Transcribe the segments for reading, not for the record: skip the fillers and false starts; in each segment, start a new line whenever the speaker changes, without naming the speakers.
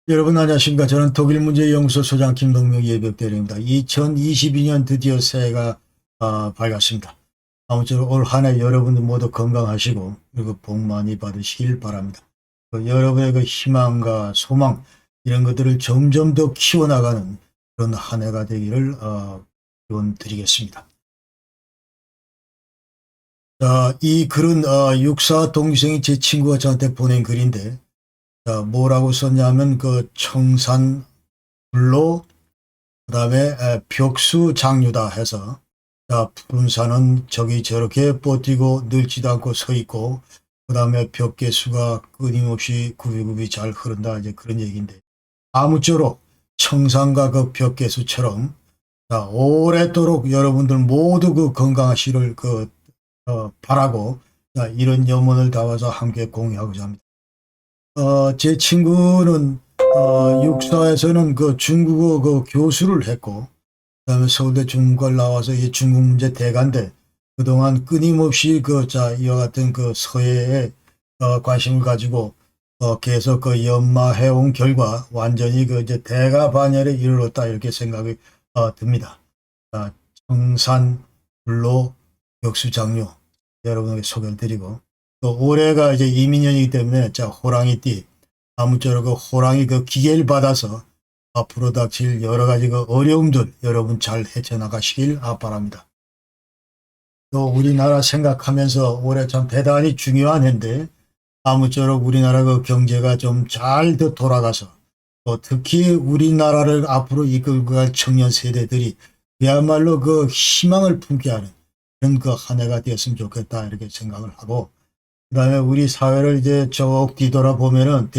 여러분 안녕하십니까. 저는 독일문제연구소 소장 김동명 예벽대리입니다. 2022년 드디어 새해가 밝았습니다. 아무쪼록 올 한 해 여러분들 모두 건강하시고 그리고 복 많이 받으시길 바랍니다. 여러분의 그 희망과 소망 이런 것들을 점점 더 키워나가는 그런 한 해가 되기를 기원 드리겠습니다. 이 글은 육사 동기생이 제 친구가 저한테 보낸 글인데 뭐라고 썼냐면 그 청산 불로 그다음에 벽수 장류다 해서 푸른 산은 저기 저렇게 뻗디고 늙지도 않고 서 있고 그다음에 벽계수가 끊임없이 굽이굽이 잘 흐른다 이제 그런 얘기인데 아무쪼록 청산과 그 벽계수처럼 오랫도록 여러분들 모두 그 건강하시를 바라고 이런 염원을 담아서 함께 공유하고자 합니다. 제 친구는 육사에서는 그 중국어 그 교수를 했고 그다음에 서울대 중국과를 나와서 이 중국 문제 대가인데 그동안 끊임없이 이와 같은 그 서해에 관심을 가지고 계속 연마해온 결과 완전히 이제 대가 반열에 이르렀다 이렇게 생각이 듭니다. 청산 불로 벽수장류 여러분에게 소개를 드리고 또 올해가 이제 이민년이기 때문에 호랑이띠 아무쪼록 호랑이 기계를 받아서 앞으로 닥칠 여러 가지 어려움들 여러분 잘 헤쳐나가시길 바랍니다. 또 우리나라 생각하면서 올해 참 대단히 중요한 해인데 아무쪼록 우리나라 경제가 좀 잘 더 돌아가서 또 특히 우리나라를 앞으로 이끌고 갈 청년 세대들이 그야말로 희망을 품게 하는 그런 한 해가 되었으면 좋겠다 이렇게 생각을 하고 그다음에 우리 사회를 이제 쭉 뒤돌아보면은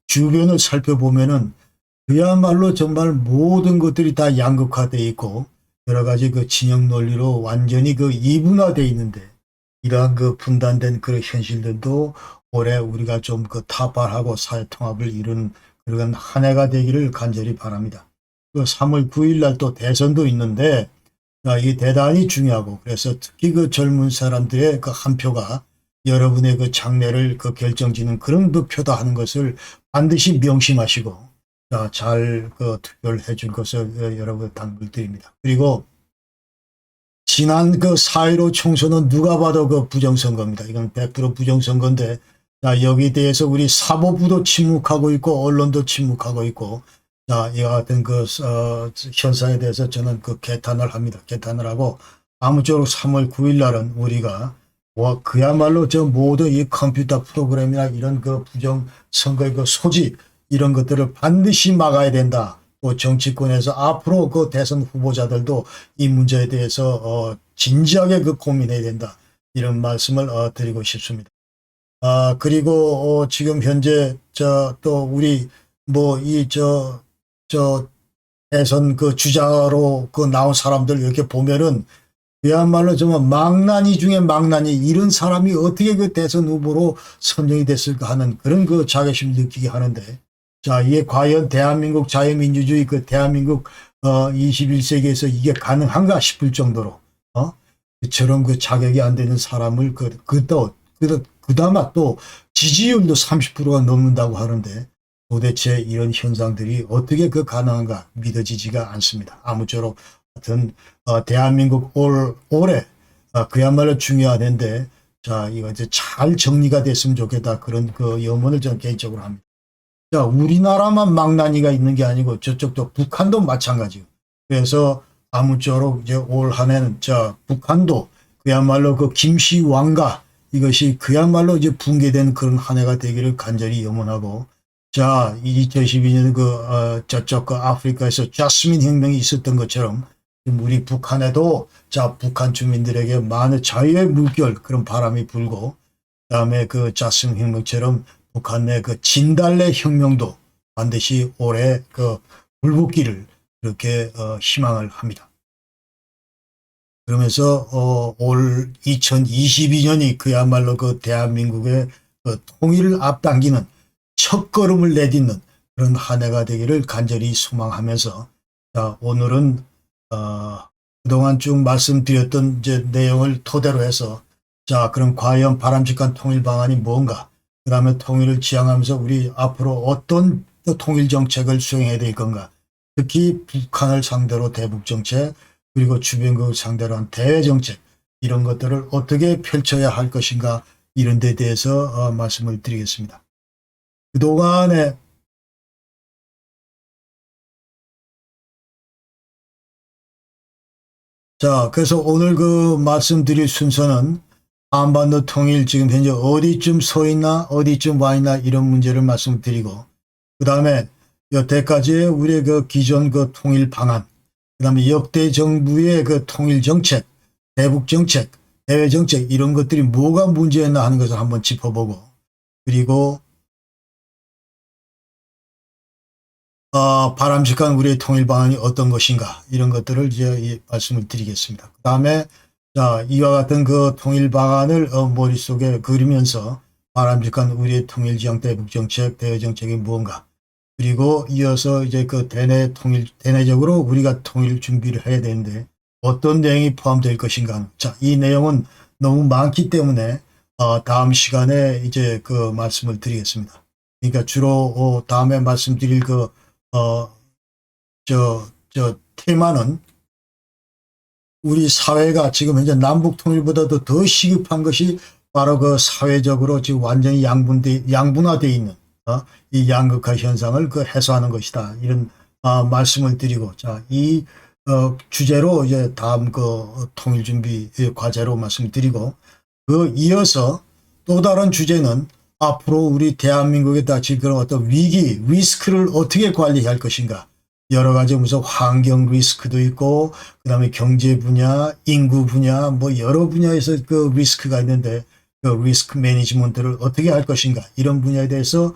주변을 살펴보면은 그야말로 정말 모든 것들이 다 양극화되어 있고 여러 가지 진영 논리로 완전히 이분화되어 있는데 이러한 분단된 그런 현실들도 올해 우리가 좀 타발하고 사회 통합을 이루는 그런 한 해가 되기를 간절히 바랍니다. 3월 9일 날 또 대선도 있는데 이게 대단히 중요하고 그래서 특히 젊은 사람들의 한 표가 여러분의 장래를 결정짓는 그런 표다 하는 것을 반드시 명심하시고 잘 투표를 해줄 것을 여러분 당부드립니다. 그리고 지난 4.15 총선은 누가 봐도 부정선거입니다. 이건 100% 부정선거인데 여기에 대해서 우리 사법부도 침묵하고 있고 언론도 침묵하고 있고 이와 같은 현상에 대해서 저는 개탄을 합니다. 개탄을 하고 아무쪼록 3월 9일 날은 우리가 그야말로 모든 이 컴퓨터 프로그램이나 이런 부정 선거의 소지 이런 것들을 반드시 막아야 된다. 또 정치권에서 앞으로 대선 후보자들도 이 문제에 대해서 진지하게 고민해야 된다. 이런 말씀을 드리고 싶습니다. 그리고 지금 현재 또 우리 대선 주자로 나온 사람들 이렇게 보면은 그야말로 정말 망나니 중에 망나니 이런 사람이 어떻게 대선 후보로 선정이 됐을까 하는 그런 자괴심을 느끼게 하는데 이게 과연 대한민국 자유민주주의 대한민국 21세기에서 이게 가능한가 싶을 정도로 저런 자격이 안 되는 사람을 그나마 또 지지율도 30%가 넘는다고 하는데 도대체 이런 현상들이 어떻게 가능한가 믿어지지가 않습니다. 아무쪼록 하여튼 대한민국 올해 그야말로 중요한 해인데 이거 이제 잘 정리가 됐으면 좋겠다 그런 염원을 저는 개인적으로 합니다. 우리나라만 망나니가 있는 게 아니고 저쪽도 북한도 마찬가지고 그래서 아무쪼록 이제 올 한 해는 북한도 그야말로 김씨왕가 이것이 그야말로 이제 붕괴된 그런 한 해가 되기를 간절히 염원하고 2012년 저쪽 아프리카에서 자스민 혁명이 있었던 것처럼 우리 북한에도 북한 주민들에게 많은 자유의 물결 그런 바람이 불고 그다음에 자스민 혁명처럼 북한 내 진달래 혁명도 반드시 올해 불붙기를 그렇게 희망을 합니다. 그러면서 올 2022년이 그야말로 대한민국의 통일을 앞당기는 첫걸음을 내딛는 그런 한 해가 되기를 간절히 소망하면서 오늘은 그동안 쭉 말씀드렸던 이제 내용을 토대로 해서 그럼 과연 바람직한 통일 방안이 뭔가 그 다음에 통일을 지향하면서 우리 앞으로 어떤 또 통일 정책을 수행해야 될 건가. 특히 북한을 상대로 대북 정책 그리고 주변국을 상대로 한 대외 정책 이런 것들을 어떻게 펼쳐야 할 것인가 이런 데 대해서 말씀을 드리겠습니다. 그동안에 자, 그래서 오늘 그 말씀드릴 순서는 한반도 통일 지금 현재 어디쯤 서 있나 어디쯤 와 있나 이런 문제를 말씀드리고 그 다음에 여태까지의 우리의 그 기존 그 통일 방안 그 다음에 역대 정부의 그 통일 정책 대북 정책 대외 정책 이런 것들이 뭐가 문제였나 하는 것을 한번 짚어보고 그리고 바람직한 우리의 통일 방안이 어떤 것인가 이런 것들을 이제 말씀을 드리겠습니다. 그 다음에 자 이와 같은 그 통일 방안을 머릿속에 그리면서 바람직한 우리의 통일지향 대북정책 대외정책이 무언가 그리고 이어서 이제 그 대내적으로 우리가 통일 준비를 해야 되는데 어떤 내용이 포함될 것인가. 자, 이 내용은 너무 많기 때문에 다음 시간에 이제 그 말씀을 드리겠습니다. 그러니까 주로 다음에 말씀드릴 그 테마는 우리 사회가 지금 현재 남북 통일보다도 더 시급한 것이 바로 그 사회적으로 지금 완전히 양분화되어 있는 이 양극화 현상을 그 해소하는 것이다. 이런 말씀을 드리고 자, 이 주제로 이제 다음 그 통일 준비 과제로 말씀드리고 그 이어서 또 다른 주제는 앞으로 우리 대한민국에 닥칠 그런 어떤 위기, 리스크를 어떻게 관리할 것인가. 여러 가지 무슨 환경 리스크도 있고, 그 다음에 경제 분야, 인구 분야, 뭐 여러 분야에서 그 리스크가 있는데, 그 리스크 매니지먼트를 어떻게 할 것인가. 이런 분야에 대해서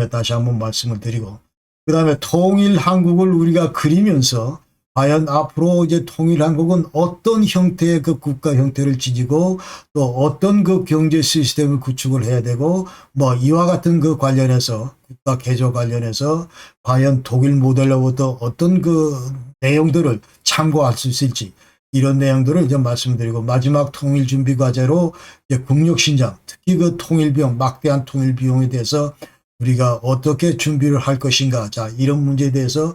다시 한번 말씀을 드리고, 그 다음에 통일 한국을 우리가 그리면서, 과연 앞으로 이제 통일 한국은 어떤 형태의 그 국가 형태를 지니고 또 어떤 그 경제 시스템을 구축을 해야 되고 뭐 이와 같은 그 관련해서 국가 개조 관련해서 과연 독일 모델로부터 어떤 그 내용들을 참고할 수 있을지 이런 내용들을 이제 말씀드리고 마지막 통일 준비 과제로 이제 국력신장 특히 그 통일 비용 막대한 통일 비용에 대해서 우리가 어떻게 준비를 할 것인가 자 이런 문제에 대해서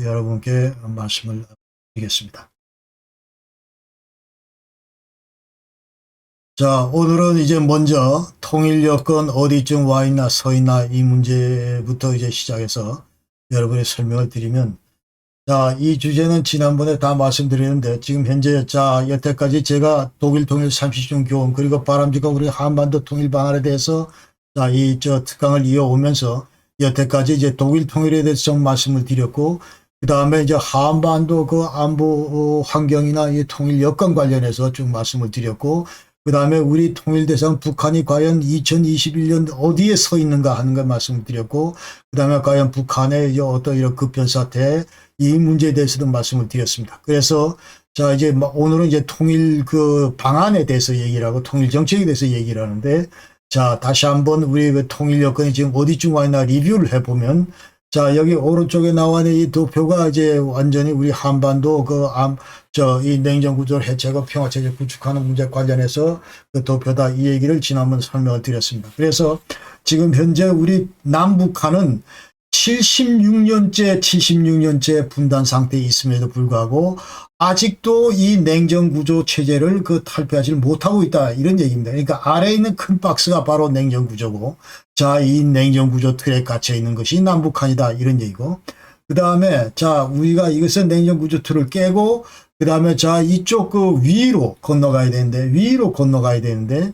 여러분께 말씀을 드리겠습니다. 자, 오늘은 이제 먼저 통일 여건 어디쯤 와 있나 서 있나 이 문제부터 이제 시작해서 여러분의 설명을 드리면 자, 이 주제는 지난번에 다 말씀드렸는데 지금 현재 자, 여태까지 제가 독일 통일 30년 교훈 그리고 바람직한 우리 한반도 통일 방안에 대해서 자, 특강을 이어오면서 여태까지 이제 독일 통일에 대해서 좀 말씀을 드렸고, 그 다음에 이제 한반도 그 안보 환경이나 이 통일 여건 관련해서 좀 말씀을 드렸고, 그 다음에 우리 통일 대상 북한이 과연 2021년 어디에 서 있는가 하는 걸 말씀을 드렸고, 그 다음에 과연 북한의 이제 어떤 이런 급변 사태, 이 문제에 대해서도 말씀을 드렸습니다. 그래서 자, 이제 오늘은 이제 통일 그 방안에 대해서 얘기를 하고 통일 정책에 대해서 얘기를 하는데, 자, 다시 한번 우리 그 통일 여건이 지금 어디쯤 와 있나 리뷰를 해보면, 자, 여기 오른쪽에 나와 있는 이 도표가 이제 완전히 우리 한반도 이 냉전 구조를 해체하고 평화체제 구축하는 문제 관련해서 그 도표다 이 얘기를 지난번 설명을 드렸습니다. 그래서 지금 현재 우리 남북한은 76년째 분단 상태에 있음에도 불구하고 아직도 이 냉전 구조 체제를 그 탈피하지 못하고 있다 이런 얘기입니다. 그러니까 아래에 있는 큰 박스가 바로 냉전 구조고 자, 이 냉전 구조 틀에 갇혀 있는 것이 남북한이다 이런 얘기고 그 다음에 자, 우리가 이것은 냉전 구조 틀을 깨고 그 다음에 자, 이쪽 그 위로 건너가야 되는데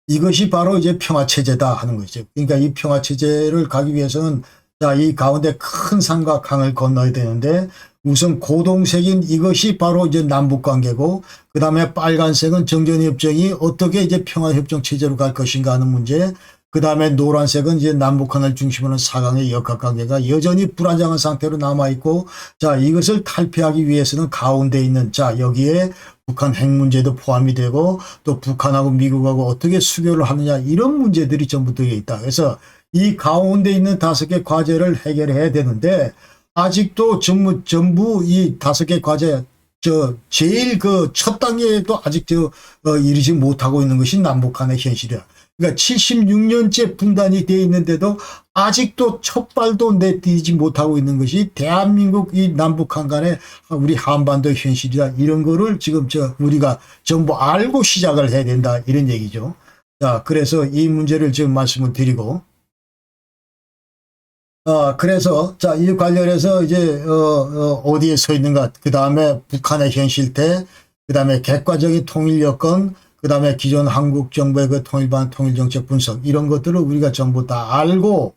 이것이 바로 이제 평화체제다 하는 거죠. 그러니까 이 평화체제를 가기 위해서는 자, 이 가운데 큰 산과 강을 건너야 되는데 우선 고동색인 이것이 바로 이제 남북관계고 그 다음에 빨간색은 정전협정이 어떻게 이제 평화협정 체제로 갈 것인가 하는 문제 그 다음에 노란색은 이제 남북한을 중심으로 하는 4강의 역학관계가 여전히 불안정한 상태로 남아있고 자, 이것을 탈피하기 위해서는 가운데 있는 자, 여기에 북한 핵 문제도 포함이 되고 또 북한하고 미국하고 어떻게 수교를 하느냐 이런 문제들이 전부 들어 있다. 그래서 이 가운데 있는 5개 과제를 해결해야 되는데 아직도 전부 이 5개 과제 제일 그 첫 단계에도 아직 이르지 못하고 있는 것이 남북한의 현실이야. 그러니까 76년째 분단이 되어 있는데도 아직도 첫 발도 내디디지 못하고 있는 것이 대한민국 이 남북한 간의 우리 한반도의 현실이다. 이런 거를 지금 우리가 전부 알고 시작을 해야 된다. 이런 얘기죠. 자, 그래서 이 문제를 지금 말씀을 드리고, 그래서, 자, 이 관련해서 이제, 어디에 서 있는가, 그 다음에 북한의 현실태, 그 다음에 객관적인 통일 여건, 그 다음에 기존 한국 정부의 그 통일반 통일정책 분석, 이런 것들을 우리가 전부 다 알고,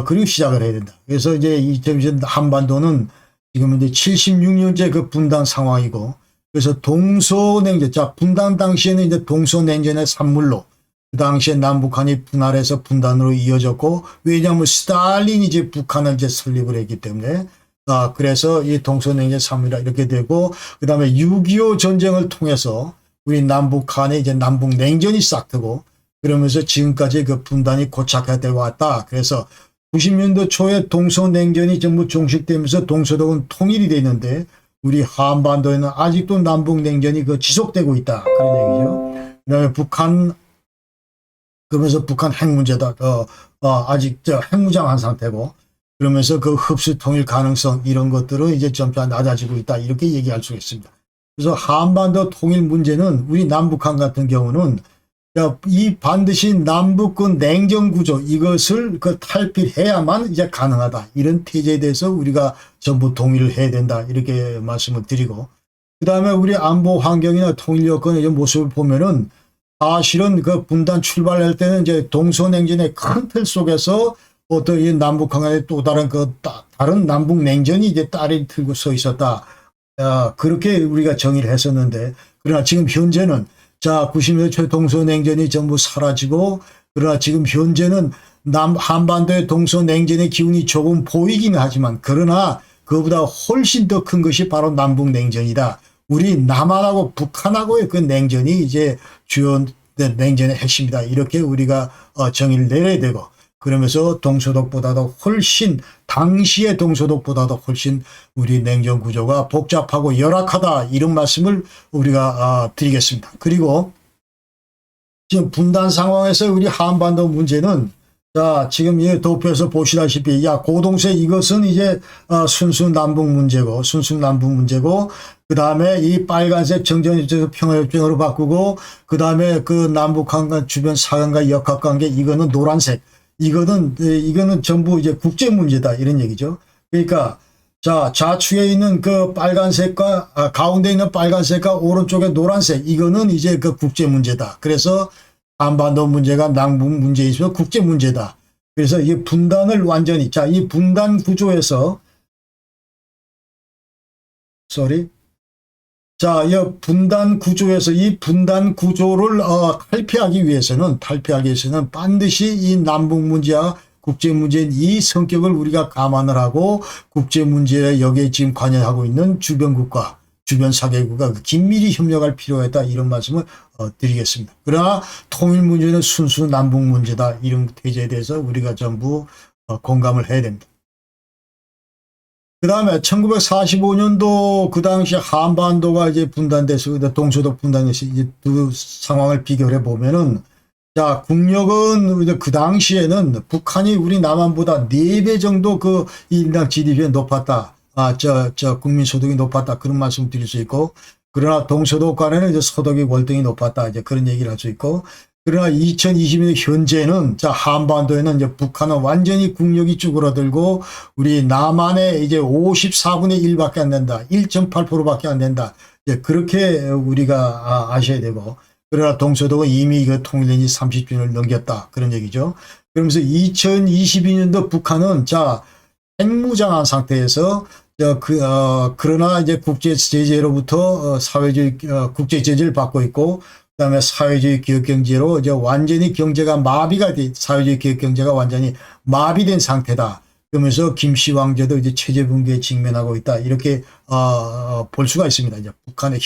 그리고 시작을 해야 된다. 그래서 이제 이제 한반도는 지금 이제 76년째 그 분단 상황이고, 그래서 동서냉전, 자, 분단 당시에는 이제 동서냉전의 산물로, 그 당시에 남북한이 분할해서 분단으로 이어졌고, 왜냐하면 스탈린이 이제 북한을 이제 설립을 했기 때문에, 그래서 이 동서냉전 3이라 이렇게 되고, 그 다음에 6.25 전쟁을 통해서 우리 남북한의 이제 남북냉전이 싹 트고, 그러면서 지금까지 그 분단이 고착화되어 왔다. 그래서 90년도 초에 동서냉전이 전부 종식되면서 동서독은 통일이 되어 있는데, 우리 한반도에는 아직도 남북냉전이 그 지속되고 있다. 그런 얘기죠. 그 다음에 그러면서 북한 핵 문제다. 아직 핵무장한 상태고, 그러면서 그 흡수 통일 가능성 이런 것들은 이제 점차 낮아지고 있다. 이렇게 얘기할 수 있습니다. 그래서 한반도 통일 문제는 우리 남북한 같은 경우는 이 반드시 남북군 냉전 구조 이것을 그 탈피해야만 이제 가능하다. 이런 태제에 대해서 우리가 전부 동의를 해야 된다. 이렇게 말씀을 드리고, 그 다음에 우리 안보 환경이나 통일 여건의 모습을 보면은 사실은 그 분단 출발할 때는 이제 동서냉전의 큰 틀 속에서 어떤 이 남북한 간의 또 다른 다른 남북 냉전이 이제 딸이 들고 서 있었다. 그렇게 우리가 정의를 했었는데, 그러나 지금 현재는 자, 90년대 초 동서냉전이 전부 사라지고, 그러나 지금 현재는 한반도의 동서냉전의 기운이 조금 보이긴 하지만, 그러나 그보다 훨씬 더 큰 것이 바로 남북냉전이다. 우리 남한하고 북한하고의 그 냉전이 이제 주요 냉전의 핵심이다. 이렇게 우리가 정의를 내려야 되고, 그러면서 동서독보다도 훨씬, 당시의 동서독보다도 훨씬 우리 냉전 구조가 복잡하고 열악하다. 이런 말씀을 우리가 드리겠습니다. 그리고 지금 분단 상황에서 우리 한반도 문제는, 자, 지금 이 도표에서 보시다시피, 고동세 이것은 이제 순수 남북 문제고, 그 다음에 이 빨간색 정전협정에서 평화협정으로 바꾸고, 그 다음에 그 남북한 주변 사관과 역학관계, 이거는 노란색. 이거는 전부 이제 국제 문제다. 이런 얘기죠. 그러니까, 자, 좌측에 있는 그 빨간색과, 가운데 있는 빨간색과 오른쪽에 노란색, 이거는 이제 그 국제 문제다. 그래서 한반도 문제가 남북 문제에 있어서 국제 문제다. 그래서 이 분단을 완전히, 자, 이 분단 구조에서, 자, 이 분단 구조에서 이 분단 구조를 탈피하기 위해서는 반드시 이 남북 문제와 국제 문제인 이 성격을 우리가 감안을 하고, 국제 문제에 여기에 지금 관여하고 있는 주변국가, 주변 사개국과 긴밀히 협력할 필요가 있다. 이런 말씀을 드리겠습니다. 그러나 통일 문제는 순수 남북 문제다. 이런 태제에 대해서 우리가 전부 공감을 해야 됩니다. 그 다음에 1945년도 그 당시 한반도가 이제 분단돼서 동서독 분단돼서 이제 두 상황을 비교해 보면은, 자, 국력은 그 당시에는 북한이 우리 남한보다 4배 정도 그 인당 GDP가 높았다. 국민 소득이 높았다. 그런 말씀 드릴 수 있고, 그러나 동서독 간에는 이제 소득이 월등히 높았다. 이제 그런 얘기를 할 수 있고, 그러나 2020년 현재는, 자, 한반도에는 이제 북한은 완전히 국력이 쭈그러들고, 우리 남한의 이제 54분의 1밖에 안 된다. 1.8%밖에 안 된다. 이제 그렇게 우리가 아셔야 되고, 그러나 동서독은 이미 그 통일된 지 30주년을 넘겼다. 그런 얘기죠. 그러면서 2022년도 북한은, 자, 핵무장한 상태에서, 그러나 이제 국제 제재로부터 사회주의, 국제 제재를 받고 있고, 그다음에 사회주의 기업 경제로 이제 완전히 경제가 사회주의 기업 경제가 완전히 마비된 상태다. 그러면서 김씨 왕조도 이제 체제 붕괴에 직면하고 있다. 이렇게 볼 수가 있습니다. 이제 북한의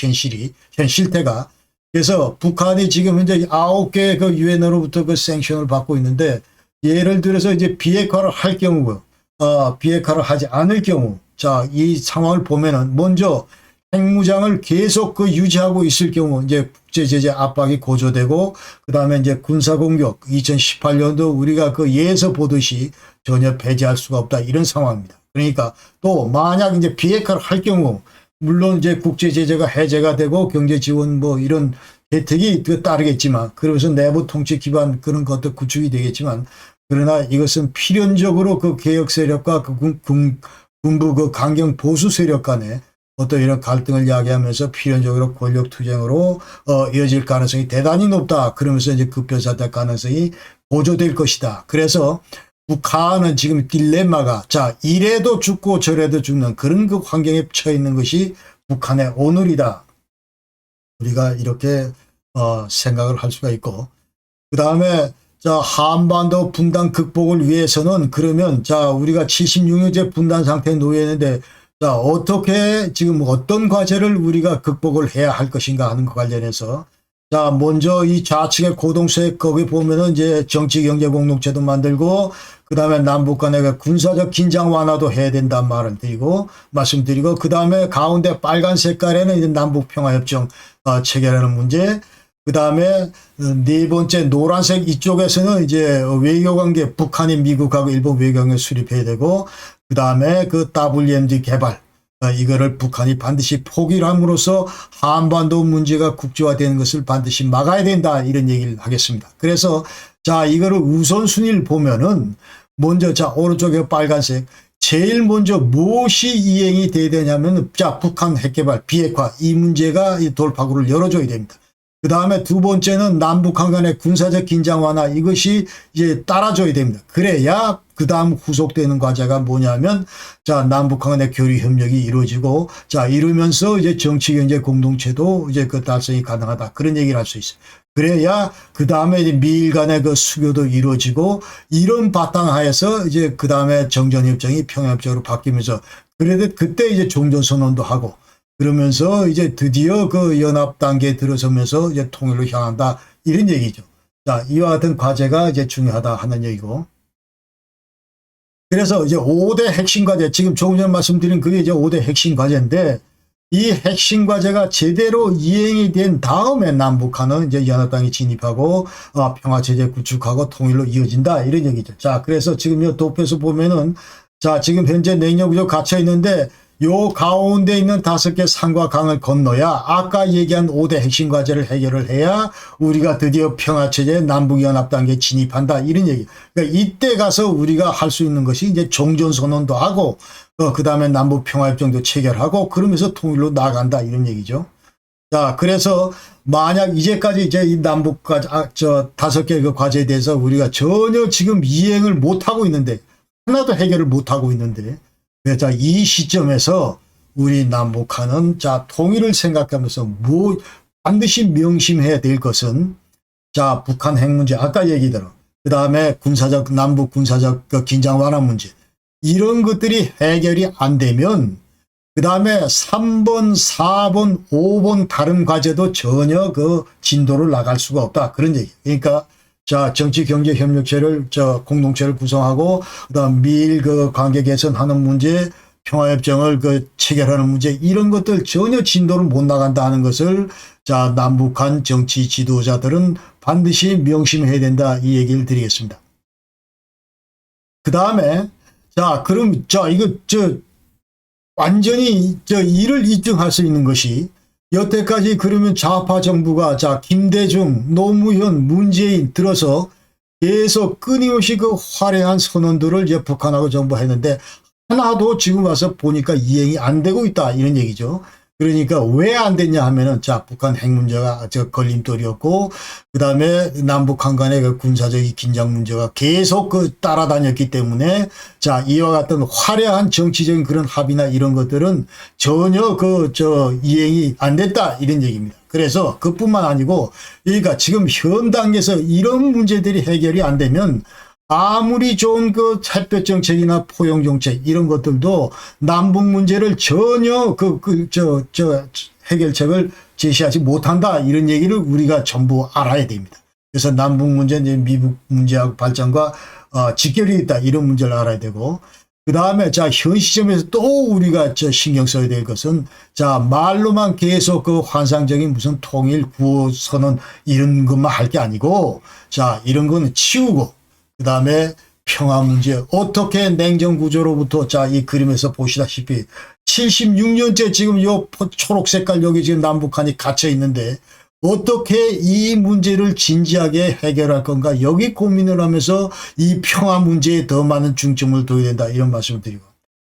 현실태가. 그래서 북한이 지금 현재 9개 그 유엔으로부터 그 생션을 받고 있는데, 예를 들어서 이제 비핵화를 할 경우, 비핵화를 하지 않을 경우, 자, 이 상황을 보면은 먼저 핵무장을 계속 유지하고 있을 경우 이제 국제 제재 압박이 고조되고 그다음에 이제 군사 공격 2018년도 우리가 예에서 보듯이 전혀 배제할 수가 없다 이런 상황입니다. 그러니까 또 만약 이제 비핵화를 할 경우 물론 이제 국제 제재가 해제가 되고 경제 지원 이런 혜택이 따르겠지만 그러면서 내부 통치 기반 그런 것도 구축이 되겠지만 그러나 이것은 필연적으로 개혁 세력과 군부 강경 보수 세력 간에 어떤 이런 갈등을 야기하면서 필연적으로 권력 투쟁으로 이어질 가능성이 대단히 높다. 그러면서 이제 급변사될 가능성이 고조될 것이다. 그래서 북한은 지금 딜레마가 이래도 죽고 저래도 죽는 그런 환경에 처해 있는 것이 북한의 오늘이다. 우리가 이렇게 생각을 할 수가 있고 그 다음에 한반도 분단 극복을 위해서는 그러면 우리가 76년째 분단 상태에 놓여 있는데 어떻게 지금 어떤 과제를 우리가 극복을 해야 할 것인가 하는 것 관련해서 먼저 이 좌측의 고동세 거기 보면은 이제 정치 경제 공동체도 만들고 그다음에 남북 간의 군사적 긴장 완화도 해야 된다는 말을 말씀드리고 그다음에 가운데 빨간 색깔에는 이제 남북 평화 협정 체결하는 문제 그다음에 네 번째 노란색 이쪽에서는 이제 외교관계 북한이 미국하고 일본 외교관계 수립해야 되고 그다음에 WMD 개발 이거를 북한이 반드시 포기를 함으로써 한반도 문제가 국제화되는 것을 반드시 막아야 된다 이런 얘기를 하겠습니다. 그래서 이거를 우선순위를 보면은 먼저 오른쪽에 빨간색 제일 먼저 무엇이 이행이 돼야 되냐면 북한 핵개발 비핵화 이 문제가 이 돌파구를 열어줘야 됩니다. 그 다음에 두 번째는 남북한 간의 군사적 긴장 완화 이것이 이제 따라줘야 됩니다. 그래야 그 다음 후속되는 과제가 뭐냐면 남북한 간의 교류 협력이 이루어지고 이러면서 이제 정치 경제 공동체도 이제 달성이 가능하다 그런 얘기를 할 수 있어요. 그래야 그 다음에 이제 미일 간의 수교도 이루어지고 이런 바탕하에서 이제 그 다음에 정전협정이 평화협정으로 바뀌면서 그때 이제 종전선언도 하고 그러면서 이제 드디어 연합 단계에 들어서면서 이제 통일로 향한다 이런 얘기죠. 이와 같은 과제가 이제 중요하다 하는 얘기고. 그래서 이제 5대 핵심 과제 지금 조금 전에 말씀드린 그게 이제 5대 핵심 과제인데 이 핵심 과제가 제대로 이행이 된 다음에 남북한은 이제 연합당에 진입하고 평화체제 구축하고 통일로 이어진다 이런 얘기죠. 그래서 지금 이 도표에서 보면은 지금 현재 냉전 구조 갇혀 있는데 요 가운데 있는 5개 산과 강을 건너야 아까 얘기한 5대 핵심 과제를 해결을 해야 우리가 드디어 평화체제 남북연합단계에 진입한다 이런 얘기. 그러니까 이때 가서 우리가 할 수 있는 것이 이제 종전선언도 하고 그 다음에 남북평화협정도 체결하고 그러면서 통일로 나간다 이런 얘기죠. 그래서 만약 이제까지 이제 이 남북까지 5개 과제에 대해서 우리가 전혀 지금 이행을 못하고 있는데 하나도 해결을 못하고 있는데 이 시점에서 우리 남북한은 통일을 생각하면서 반드시 명심해야 될 것은 북한 핵 문제 아까 얘기대로 그 다음에 남북 군사적 긴장 완화 문제 이런 것들이 해결이 안 되면 그 다음에 3번, 4번, 5번 다른 과제도 전혀 진도를 나갈 수가 없다 그런 얘기. 그러니까 정치 경제 협력체를 공동체를 구성하고 그다음 미일 관계 개선하는 문제 평화협정을 체결하는 문제 이런 것들 전혀 진도를 못 나간다는 것을 남북한 정치 지도자들은 반드시 명심해야 된다 이 얘기를 드리겠습니다. 그 다음에 그럼 이거 완전히 이를 입증할 수 있는 것이 여태까지 그러면 좌파 정부가 김대중, 노무현, 문재인 들어서 계속 끊임없이 화려한 선언들을 이제 북한하고 정부 했는데 하나도 지금 와서 보니까 이행이 안 되고 있다 이런 얘기죠. 그러니까 왜 안 됐냐 하면은 북한 핵 문제가 걸림돌이었고 그다음에 남북한 간의 군사적 긴장 문제가 계속 따라다녔기 때문에 이와 같은 화려한 정치적인 그런 합의나 이런 것들은 전혀 이행이 안 됐다 이런 얘기입니다. 그래서 그뿐만 아니고 그러니까 지금 현 단계에서 이런 문제들이 해결이 안 되면 아무리 좋은 햇볕 정책이나 포용 정책 이런 것들도 남북 문제를 전혀 해결책을 제시하지 못한다 이런 얘기를 우리가 전부 알아야 됩니다. 그래서 남북 문제, 미국 문제하고 발전과 직결이 있다 이런 문제를 알아야 되고 그 다음에 자, 현 시점에서 또 우리가 신경 써야 될 것은 자, 말로만 계속 그 환상적인 무슨 통일, 구호 선언 이런 것만 할 게 아니고 자, 이런 거는 치우고 그 다음에 평화 문제 어떻게 냉전 구조로부터 자, 이 그림에서 보시다시피 76년째 지금 요 초록 색깔 여기 지금 남북한이 갇혀 있는데 어떻게 이 문제를 진지하게 해결할 건가 여기 고민을 하면서 이 평화 문제에 더 많은 중점을 둬야 된다 이런 말씀을 드리고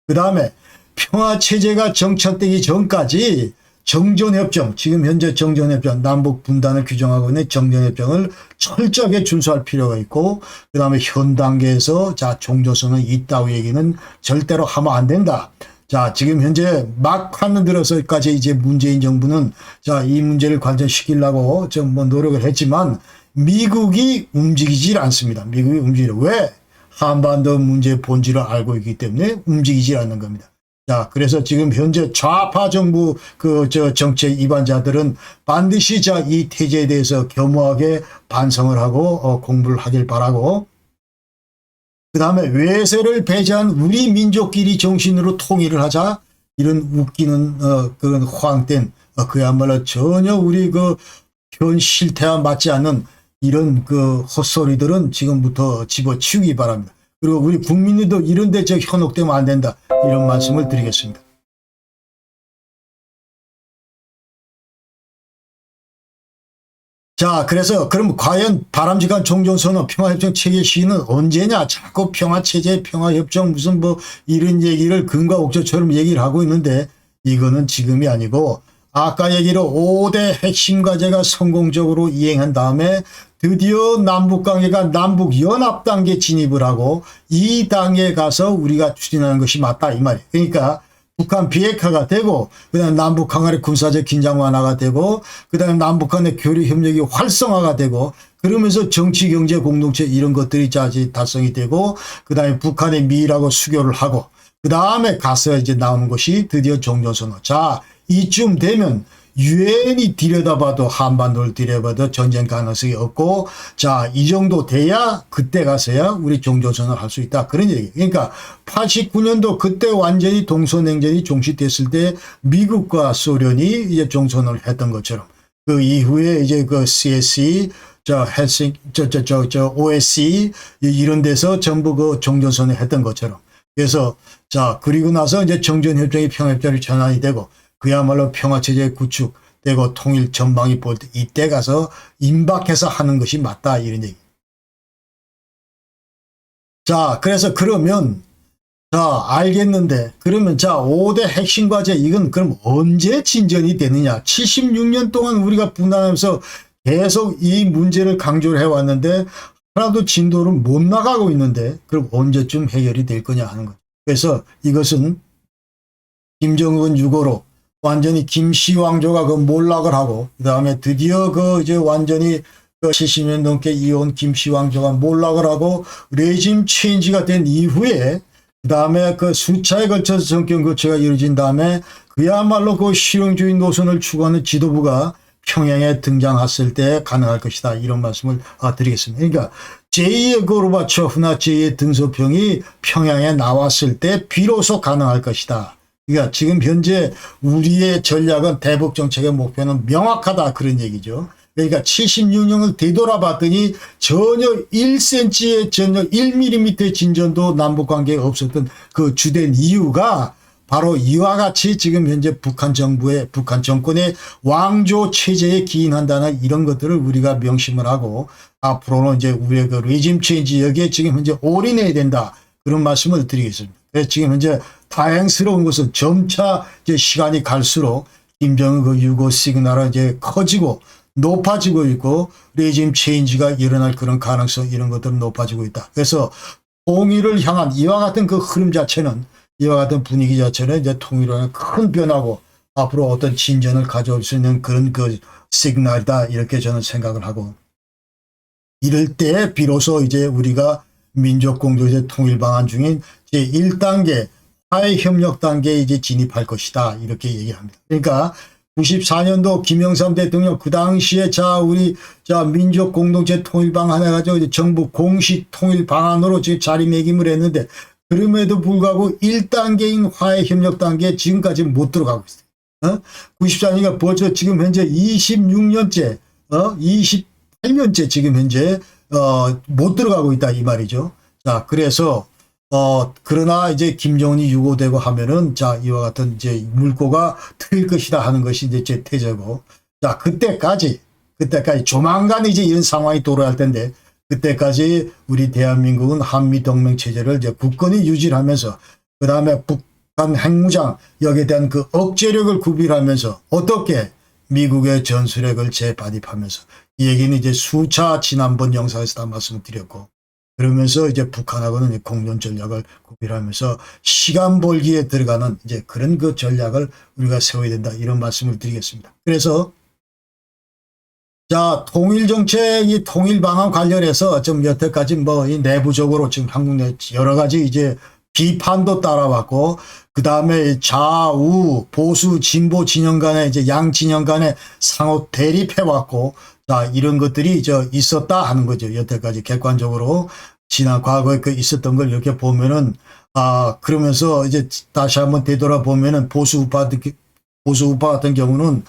그 다음에 평화체제가 정착되기 전까지 정전협정 지금 현재 정전협정 남북 분단을 규정하고 있는 정전협정을 철저하게 준수할 필요가 있고 그 다음에 현 단계에서 자 종전선언 이따위 얘기는 절대로 하면 안 된다. 자, 지금 현재 막판 들어서까지 이제 문재인 정부는 자, 이 문제를 관전시키려고 좀 뭐 노력을 했지만 미국이 움직이질 않습니다. 미국이 움직이려. 왜? 한반도 문제의 본질을 알고 있기 때문에 움직이질 않는 겁니다. 자, 그래서 지금 현재 좌파 정부 정책 위반자들은 반드시 자, 이 태제에 대해서 겸허하게 반성을 하고 공부를 하길 바라고 그 다음에 외세를 배제한 우리 민족끼리 정신으로 통일을 하자 이런 웃기는 그런 허황된 그야말로 전혀 우리 그 현 실태와 맞지 않는 이런 그 헛소리들은 지금부터 집어치우기 바랍니다. 그리고 우리 국민들도 이런 데 현혹되면 안 된다 이런 말씀을 드리겠습니다. 자, 그래서 그럼 과연 바람직한 종전선언 평화협정 체계 시기는 언제냐? 자꾸 평화체제, 평화협정 무슨 뭐 이런 얘기를 금과 옥조처럼 얘기를 하고 있는데 이거는 지금이 아니고 아까 얘기로 5대 핵심 과제가 성공적으로 이행한 다음에 드디어 남북관계가 남북연합 단계 진입을 하고 이 단계에 가서 우리가 추진하는 것이 맞다 이 말이에요. 그러니까 북한 비핵화가 되고 그다음에 남북한 간의 군사적 긴장 완화가 되고 그다음에 남북한의 교류 협력이 활성화가 되고 그러면서 정치 경제 공동체 이런 것들이 달성이 되고 그다음에 북한의 미일하고 수교를 하고 그다음에 가서 이제 나오는 것이 드디어 종전선언. 자, 이쯤 되면 유엔이 들여다봐도 한반도를 들여다봐도 전쟁 가능성이 없고 자, 이 정도 돼야 그때 가서야 우리 종전선언을 할 수 있다. 그런 얘기. 그러니까 89년도 그때 완전히 동서냉전이 종식됐을 때 미국과 소련이 이제 종전선언을 했던 것처럼 그 이후에 이제 그 CSE OSCE 이런 데서 전부 그 종전선언을 했던 것처럼 그래서 자, 그리고 나서 이제 정전협정이 평화협정으로 전환이 되고 그야말로 평화체제 구축되고 통일 전망이 볼 때 이때 가서 임박해서 하는 것이 맞다 이런 얘기. 자, 그래서 그러면 자, 알겠는데 그러면 자 5대 핵심 과제 이건 그럼 언제 진전이 되느냐. 76년 동안 우리가 분단하면서 계속 이 문제를 강조를 해왔는데 하나도 진도를 못 나가고 있는데 그럼 언제쯤 해결이 될 거냐 하는 거죠. 그래서 이것은 김정은 6호로 완전히 김씨왕조가 그 몰락을 하고 그 다음에 드디어 그 이제 완전히 그 70년 넘게 이어온 김씨왕조가 몰락을 하고 레짐 체인지가 된 이후에 그 다음에 그 수차에 걸쳐서 정권 교체가 이루어진 다음에 그야말로 그 실용주의 노선을 추구하는 지도부가 평양에 등장했을 때 가능할 것이다 이런 말씀을 드리겠습니다. 그러니까 제2의 고르바초프나 제2의 등소평이 평양에 나왔을 때 비로소 가능할 것이다. 그러니까 지금 현재 우리의 전략은 대북 정책의 목표는 명확하다 그런 얘기죠. 그러니까 76년을 되돌아봤더니 전혀 1cm의 전혀 1mm의 진전도 남북관계에 없었던 그 주된 이유가 바로 이와 같이 지금 현재 북한 정부의 북한 정권의 왕조 체제에 기인한다는 이런 것들을 우리가 명심을 하고 앞으로는 이제 우리의 그 레짐 체인지 여기에 지금 현재 올인해야 된다 그런 말씀을 드리겠습니다. 그래서 지금 현재 다행스러운 것은 점차 이제 시간이 갈수록 김정은 그 유고 시그널은 이제 커지고 높아지고 있고 레짐 체인지가 일어날 그런 가능성 이런 것들은 높아지고 있다. 그래서 통일을 향한 이와 같은 그 흐름 자체는 이와 같은 분위기 자체는 이제 통일을 하는 큰 변화고 앞으로 어떤 진전을 가져올 수 있는 그런 그 시그널이다 이렇게 저는 생각을 하고 이럴 때 비로소 이제 우리가 민족 공동체 통일 방안 중인 제1단계 화해협력 단계에 이제 진입할 것이다 이렇게 얘기합니다. 그러니까 94년도 김영삼 대통령 그 당시에 우리 민족 공동체 통일 방안 해가지고 정부 공식 통일 방안으로 지금 자리매김을 했는데 그럼에도 불구하고 1단계인 화해협력 단계에 지금까지 못 들어가고 있어요. 94년이가 벌써 지금 현재 26년째, 28년째 지금 현재, 못 들어가고 있다, 이 말이죠. 자, 그래서, 그러나 이제 김정은이 유고되고 하면은, 자, 이와 같은 이제 물꼬가 트일 것이다 하는 것이 이제 제 태제고. 자, 그때까지 조만간 이제 이런 상황이 도래할 텐데, 그때까지 우리 대한민국은 한미동맹 체제를 이제 굳건히 유지하면서, 그 다음에 북한 핵무장, 여기에 대한 그 억제력을 구비하면서, 어떻게 미국의 전술핵을 재반입하면서, 이 얘기는 이제 수차 지난번 영상에서 다 말씀을 드렸고, 그러면서 이제 북한하고는 공존 전략을 구비하면서 시간 벌기에 들어가는 이제 그런 그 전략을 우리가 세워야 된다, 이런 말씀을 드리겠습니다. 그래서 자, 통일정책, 이 통일방안 관련해서 좀 여태까지 뭐 이 내부적으로 지금 한국 내 여러 가지 이제 비판도 따라왔고, 그 다음에 좌우, 보수, 진보 진영 간에 이제 양 진영 간에 상호 대립해왔고, 자, 이런 것들이 있었다 하는 거죠. 여태까지 객관적으로 지난 과거에 그 있었던 걸 이렇게 보면은, 그러면서 이제 다시 한번 되돌아보면은 보수 우파 같은 경우는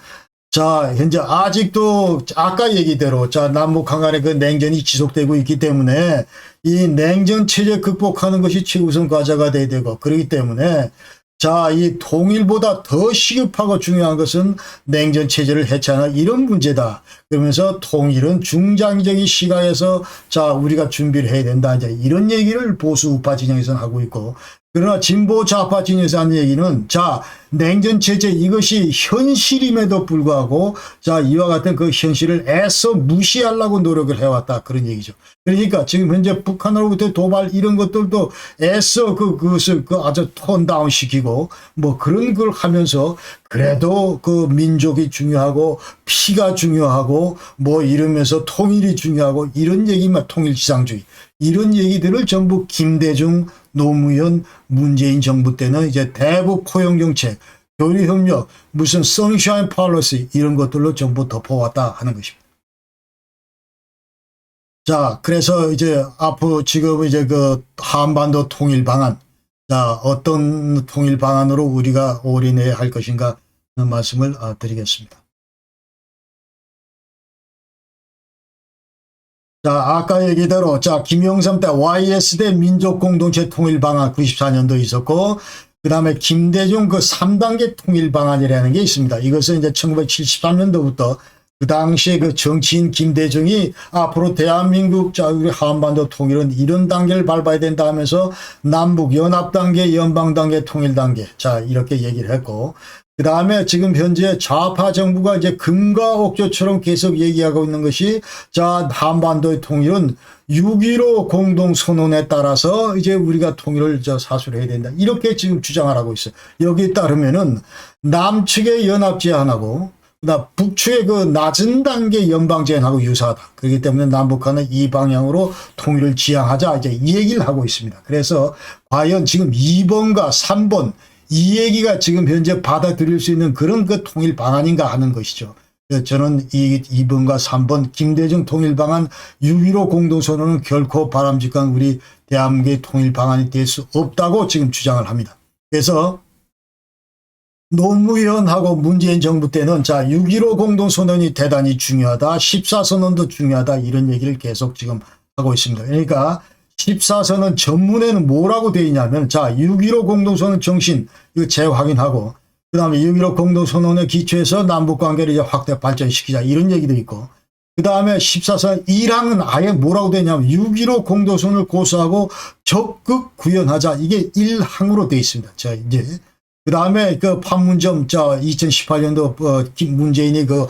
자, 현재 아직도 아까 얘기대로 자, 남북한 간의 그 냉전이 지속되고 있기 때문에 이 냉전 체제 극복하는 것이 최우선 과제가 돼야 되고, 그렇기 때문에 자, 이 통일보다 더 시급하고 중요한 것은 냉전 체제를 해체하는 이런 문제다. 그러면서 통일은 중장기적인 시각에서 자, 우리가 준비를 해야 된다. 이제 이런 얘기를 보수 우파 진영에서는 하고 있고, 그러나 진보 좌파 진영에서 하는 얘기는 자, 냉전 체제 이것이 현실임에도 불구하고 자, 이와 같은 그 현실을 애써 무시하려고 노력을 해왔다, 그런 얘기죠. 그러니까 지금 현재 북한으로부터 도발 이런 것들도 애써 그것을 아주 톤 다운 시키고 뭐 그런 걸 하면서 그래도 그 민족이 중요하고 피가 중요하고 뭐 이러면서 통일이 중요하고 이런 얘기만, 통일지상주의 이런 얘기들을 전부 김대중, 노무현, 문재인 정부 때는 이제 대북 포용정책, 교류협력, 무슨 선샤인 팔러시 이런 것들로 전부 덮어왔다 하는 것입니다. 자, 그래서 이제 앞으로 지금 이제 그 한반도 통일 방안, 자, 어떤 통일 방안으로 우리가 올인해야 할 것인가 하는 말씀을 드리겠습니다. 자, 아까 얘기대로, 자, 김영삼 때 YS대 민족공동체 통일방안 94년도 있었고, 그 다음에 김대중 그 3단계 통일방안이라는 게 있습니다. 이것은 이제 1973년도부터 그 당시에 그 정치인 김대중이 앞으로 대한민국, 자, 우리 한반도 통일은 이런 단계를 밟아야 된다 하면서 남북 연합단계, 연방단계, 통일단계, 자, 이렇게 얘기를 했고, 그 다음에 지금 현재 좌파 정부가 이제 금과 옥조처럼 계속 얘기하고 있는 것이 자, 한반도의 통일은 6.15 공동선언에 따라서 이제 우리가 통일을 사수를 해야 된다, 이렇게 지금 주장을 하고 있어요. 여기에 따르면은 남측의 연합 제한하고 그다음 북측의 그 낮은 단계 연방 제한하고 유사하다. 그렇기 때문에 남북한은 이 방향으로 통일을 지향하자, 이제 이 얘기를 하고 있습니다. 그래서 과연 지금 2번과 3번 이 얘기가 지금 현재 받아들일 수 있는 그런 그 통일 방안인가 하는 것이죠. 저는 이 2번과 3번 김대중 통일 방안 6.15 공동선언은 결코 바람직한 우리 대한민국의 통일 방안이 될 수 없다고 지금 주장을 합니다. 그래서 노무현하고 문재인 정부 때는 자, 6.15 공동선언이 대단히 중요하다, 14선언도 중요하다, 이런 얘기를 계속 지금 하고 있습니다. 그러니까 14선언 전문에는 뭐라고 되어 있냐면 자, 6.15 공동선언 정신 이거 재확인하고, 그 다음에 6.15 공동선언에 기초해서 남북관계를 이제 확대 발전시키자, 이런 얘기도 있고, 그 다음에 14선언 1항은 아예 뭐라고 되냐면 6.15 공동선언을 고수하고 적극 구현하자, 이게 1항으로 되어 있습니다. 자, 이제 그 다음에 그 판문점, 자, 2018년도 문재인이 그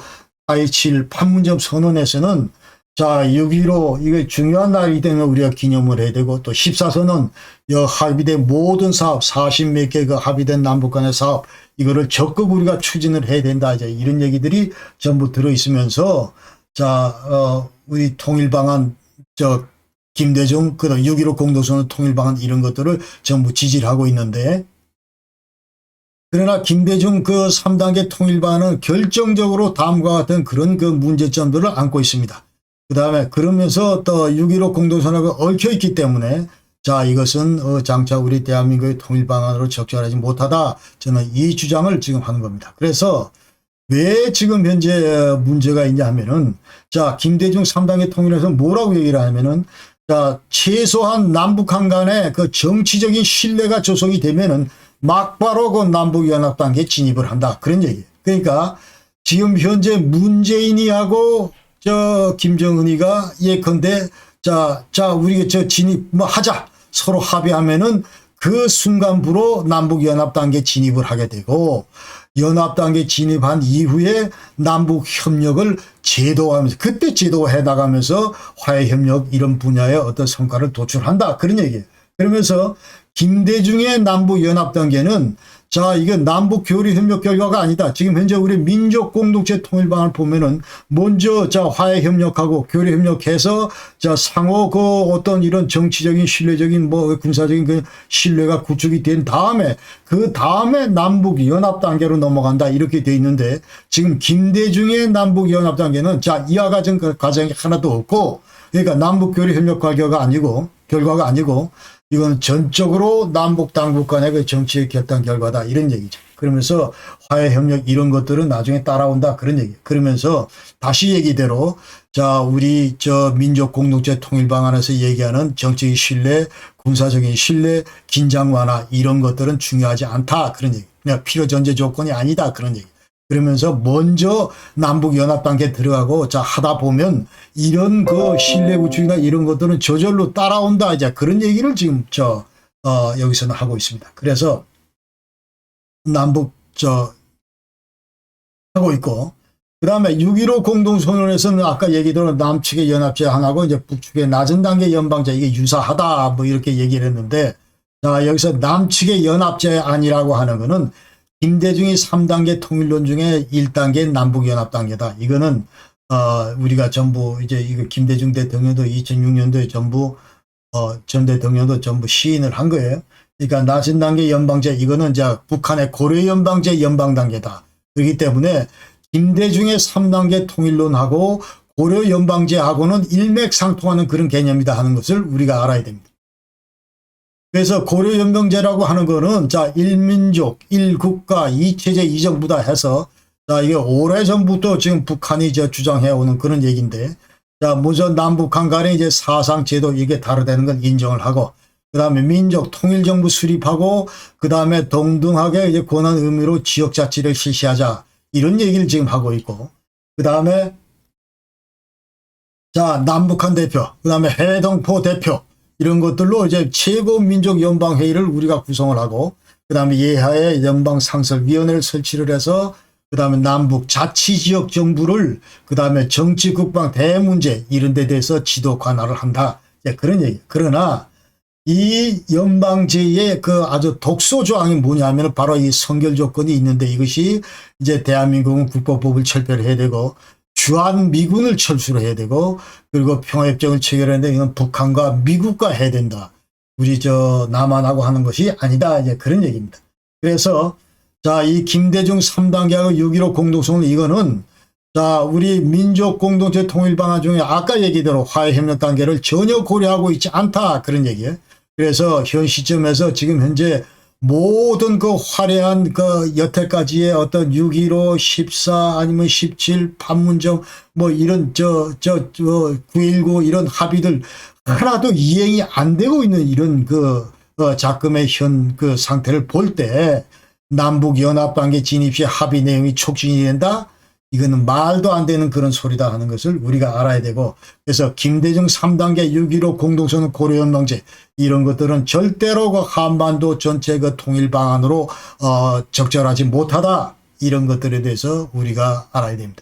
4.27 판문점 선언에서는 자, 6.15 이게 중요한 날이기 때문에 우리가 기념을 해야 되고, 또 14선은 합의된 모든 사업, 40몇 개 그 합의된 남북 간의 사업, 이거를 적극 우리가 추진을 해야 된다, 이제 이런 얘기들이 전부 들어있으면서 자, 우리 통일방안, 저 김대중 그다음 6.15 공동선언 통일방안 이런 것들을 전부 지지를 하고 있는데, 그러나 김대중 그 3단계 통일방안은 결정적으로 다음과 같은 그런 그 문제점들을 안고 있습니다. 그 다음에 그러면서 또 6.15 공동선언과 얽혀 있기 때문에 자, 이것은 장차 우리 대한민국의 통일 방안으로 적절하지 못하다. 저는 이 주장을 지금 하는 겁니다. 그래서 왜 지금 현재 문제가 있냐 하면은, 자, 김대중 3당의 통일에서 뭐라고 얘기를 하냐면은, 자, 최소한 남북한 간의 그 정치적인 신뢰가 조성이 되면은 막바로 그 남북연합 단계에 진입을 한다. 그런 얘기예요. 그러니까 지금 현재 문재인이하고 김정은이가 예컨대 우리 진입 뭐 하자. 서로 합의하면은 그 순간부로 남북연합 단계 진입을 하게 되고, 연합 단계 진입한 이후에 남북 협력을 제도화하면서, 그때 제도화해 나가면서 화해 협력 이런 분야의 어떤 성과를 도출한다. 그런 얘기예요. 그러면서 김대중의 남북 연합 단계는, 자, 이건 남북 교류 협력 결과가 아니다. 지금 현재 우리 민족 공동체 통일 방안을 보면은 먼저 화해 협력하고 교류 협력해서 상호 그 어떤 이런 정치적인 신뢰적인 뭐 군사적인 그 신뢰가 구축이 된 다음에 그 다음에 남북 연합 단계로 넘어간다. 이렇게 돼 있는데, 지금 김대중의 남북 연합 단계는 이하 과정이 하나도 없고, 그러니까 남북 교류 협력 결과가 아니고 이건 전적으로 남북 당국 간의 그 정치의 결단 결과다. 이런 얘기죠. 그러면서 화해 협력 이런 것들은 나중에 따라온다. 그런 얘기. 그러면서 다시 얘기대로, 자, 우리 민족 공동체 통일 방안에서 얘기하는 정치의 신뢰, 군사적인 신뢰, 긴장 완화 이런 것들은 중요하지 않다. 그런 얘기. 그냥 필요 전제 조건이 아니다. 그런 얘기. 그러면서 먼저 남북 연합 단계 들어가고 하다 보면 이런 그 신뢰 구축이나 이런 것들은 저절로 따라온다. 이제 그런 얘기를 지금 여기서는 하고 있습니다. 그래서 남북 하고 있고, 그다음에 6.15 공동선언에서는 아까 얘기대로 남측의 연합제 하나고 이제 북측의 낮은 단계 연방제, 이게 유사하다 뭐 이렇게 얘기를 했는데, 자, 여기서 남측의 연합제 아니라고 하는 거는 김대중이 3단계 통일론 중에 1단계 남북연합 단계다. 이거는 우리가 전부 이제 이거 김대중 대통령도 2006년도에 전부 전 대통령도 전부 시인을 한 거예요. 그러니까 낮은 단계 연방제, 이거는 이제 북한의 고려 연방제 연방 단계다. 그렇기 때문에 김대중의 3단계 통일론하고 고려 연방제하고는 일맥상통하는 그런 개념이다 하는 것을 우리가 알아야 됩니다. 그래서 고려연방제라고 하는 거는, 자, 1민족, 1국가, 2체제, 2정부다 해서, 자, 이게 오래전부터 지금 북한이 주장해오는 그런 얘기인데, 자, 먼저 남북한 간에 이제 사상제도 이게 다르다는 걸 인정을 하고, 그 다음에 민족 통일정부 수립하고, 그 다음에 동등하게 이제 권한 의미로 지역자치를 실시하자. 이런 얘기를 지금 하고 있고, 그 다음에, 자, 남북한 대표, 그 다음에 해동포 대표, 이런 것들로 이제 최고민족연방회의를 우리가 구성을 하고, 그 다음에 예하에 연방상설위원회를 설치를 해서, 그 다음에 남북 자치지역 정부를, 그 다음에 정치국방 대문제 이런 데 대해서 지도 관할을 한다. 그런 얘기. 그러나 이 연방제의 그 아주 독소 조항이 뭐냐면 바로 이 선결 조건이 있는데, 이것이 이제 대한민국은 국법법을 철폐를 해야 되고, 주한미군을 철수를 해야 되고, 그리고 평화협정을 체결하는데 이건 북한과 미국과 해야 된다. 우리 남한하고 하는 것이 아니다. 이제 그런 얘기입니다. 그래서 자, 이 김대중 3단계하고 6.15 공동선언, 이거는 자, 우리 민족 공동체 통일 방안 중에 아까 얘기대로 화해 협력 단계를 전혀 고려하고 있지 않다. 그런 얘기예요. 그래서 현 시점에서 지금 현재 모든 그 화려한 그 여태까지의 어떤 6.15, 14 아니면 17 판문점 뭐 이런 9.19 이런 합의들 하나도 이행이 안 되고 있는 이런 그 작금의 현 그 상태를 볼 때 남북 연합 단계 진입 시 합의 내용이 촉진이 된다. 이거는 말도 안 되는 그런 소리다 하는 것을 우리가 알아야 되고, 그래서 김대중 3단계 6.15 공동선언 고려연방제 이런 것들은 절대로 그 한반도 전체 그 통일 방안으로 적절하지 못하다. 이런 것들에 대해서 우리가 알아야 됩니다.